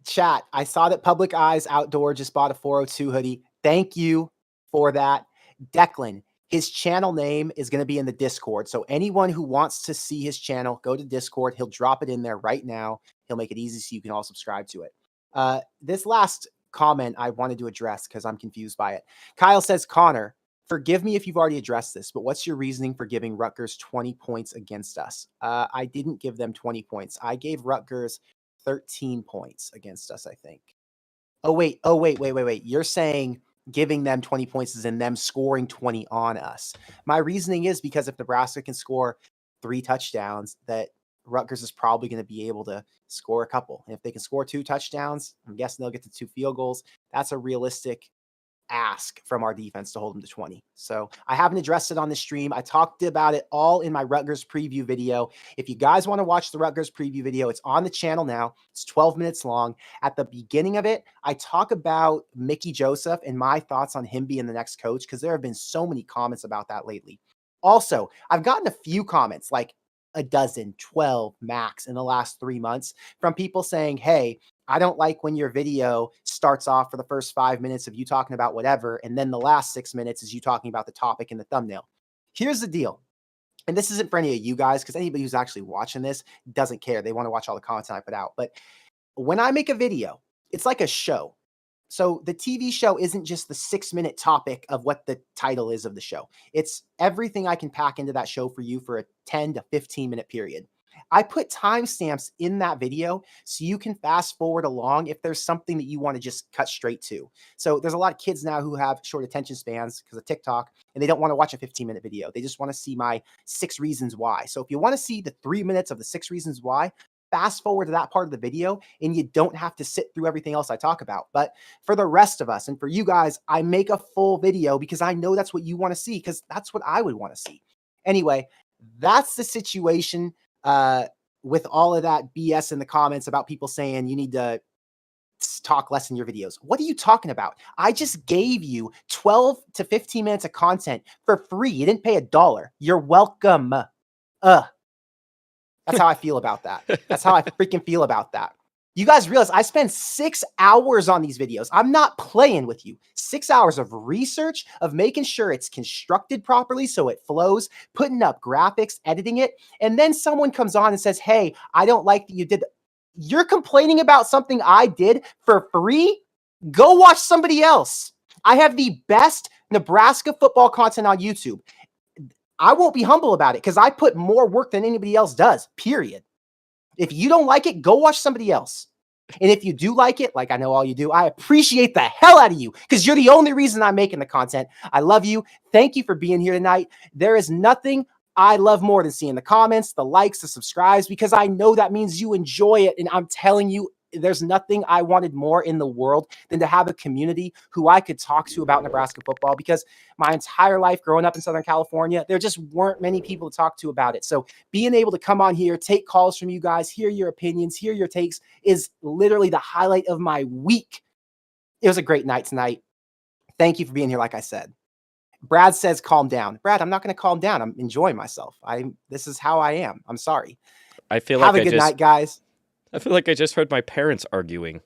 Chat, I saw that Public Eyes Outdoor just bought a 402 hoodie. Thank you for that. Declan, his channel name is going to be in the Discord. So anyone who wants to see his channel, go to Discord. He'll drop it in there right now. He'll make it easy so you can all subscribe to it. This last comment I wanted to address because I'm confused by it. Kyle says, Connor, forgive me if you've already addressed this, but what's your reasoning for giving Rutgers 20 points against us? I didn't give them 20 points. I gave Rutgers 13 points against us, I think. Oh, wait. You're saying giving them 20 points is in them scoring 20 on us. My reasoning is because if Nebraska can score 3 touchdowns, that Rutgers is probably going to be able to score a couple. And if they can score 2 touchdowns, I'm guessing they'll get to 2 field goals. That's a realistic ask from our defense to hold them to 20. So I haven't addressed it on the stream. I talked about it all in my Rutgers preview video. If you guys want to watch the Rutgers preview video, it's on the channel now. It's 12 minutes long. At the beginning of it, I talk about Mickey Joseph and my thoughts on him being the next coach because there have been so many comments about that lately. Also, I've gotten a few comments, like a dozen, 12 max in the last 3 months from people saying, hey, I don't like when your video starts off for the first 5 minutes of you talking about whatever, and then the last 6 minutes is you talking about the topic in the thumbnail. Here's the deal. And this isn't for any of you guys, because anybody who's actually watching this doesn't care. They want to watch all the content I put out. But when I make a video, it's like a show. So the TV show isn't just the 6-minute topic of what the title is of the show. It's everything I can pack into that show for you for a 10 to 15-minute period. I put timestamps in that video so you can fast forward along if there's something that you want to just cut straight to. So there's a lot of kids now who have short attention spans because of TikTok, and they don't want to watch a 15-minute video. They just want to see my 6 reasons why. So if you want to see the 3 minutes of the 6 reasons why, fast forward to that part of the video and you don't have to sit through everything else I talk about. But for the rest of us and for you guys, I make a full video because I know that's what you want to see, because that's what I would want to see. Anyway, that's the situation with all of that BS in the comments about people saying you need to talk less in your videos. What are you talking about? I just gave you 12 to 15 minutes of content for free. You didn't pay $1. You're welcome. That's how I feel about that. That's how I freaking feel about that. You guys realize I spend 6 hours on these videos. I'm not playing with you. 6 hours of research, of making sure it's constructed properly so it flows, putting up graphics, editing it. And then someone comes on and says, hey, I don't like that you did. You're complaining about something I did for free? Go watch somebody else. I have the best Nebraska football content on YouTube. I won't be humble about it because I put more work than anybody else does, period. If you don't like it, go watch somebody else. And if you do like it, like I know all you do, I appreciate the hell out of you because you're the only reason I'm making the content. I love you. Thank you for being here tonight. There is nothing I love more than seeing the comments, the likes, the subscribes, because I know that means you enjoy it. And I'm telling you, there's nothing I wanted more in the world than to have a community who I could talk to about Nebraska football, because my entire life growing up in Southern California, there just weren't many people to talk to about it. So being able to come on here, take calls from you guys, hear your opinions, hear your takes is literally the highlight of my week. It was a great night tonight. Thank you for being here, like I said. Brad says, calm down. Brad, I'm not going to calm down. I'm enjoying myself. This is how I am. I'm sorry. I feel Have like a good night, guys. I feel like I just heard my parents arguing.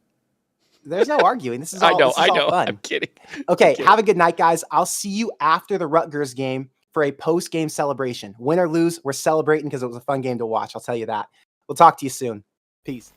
There's no arguing. This is all, I know. All fun. I'm kidding. Okay, have a good night, guys. I'll see you after the Rutgers game for a post-game celebration. Win or lose, we're celebrating because it was a fun game to watch. I'll tell you that. We'll talk to you soon. Peace.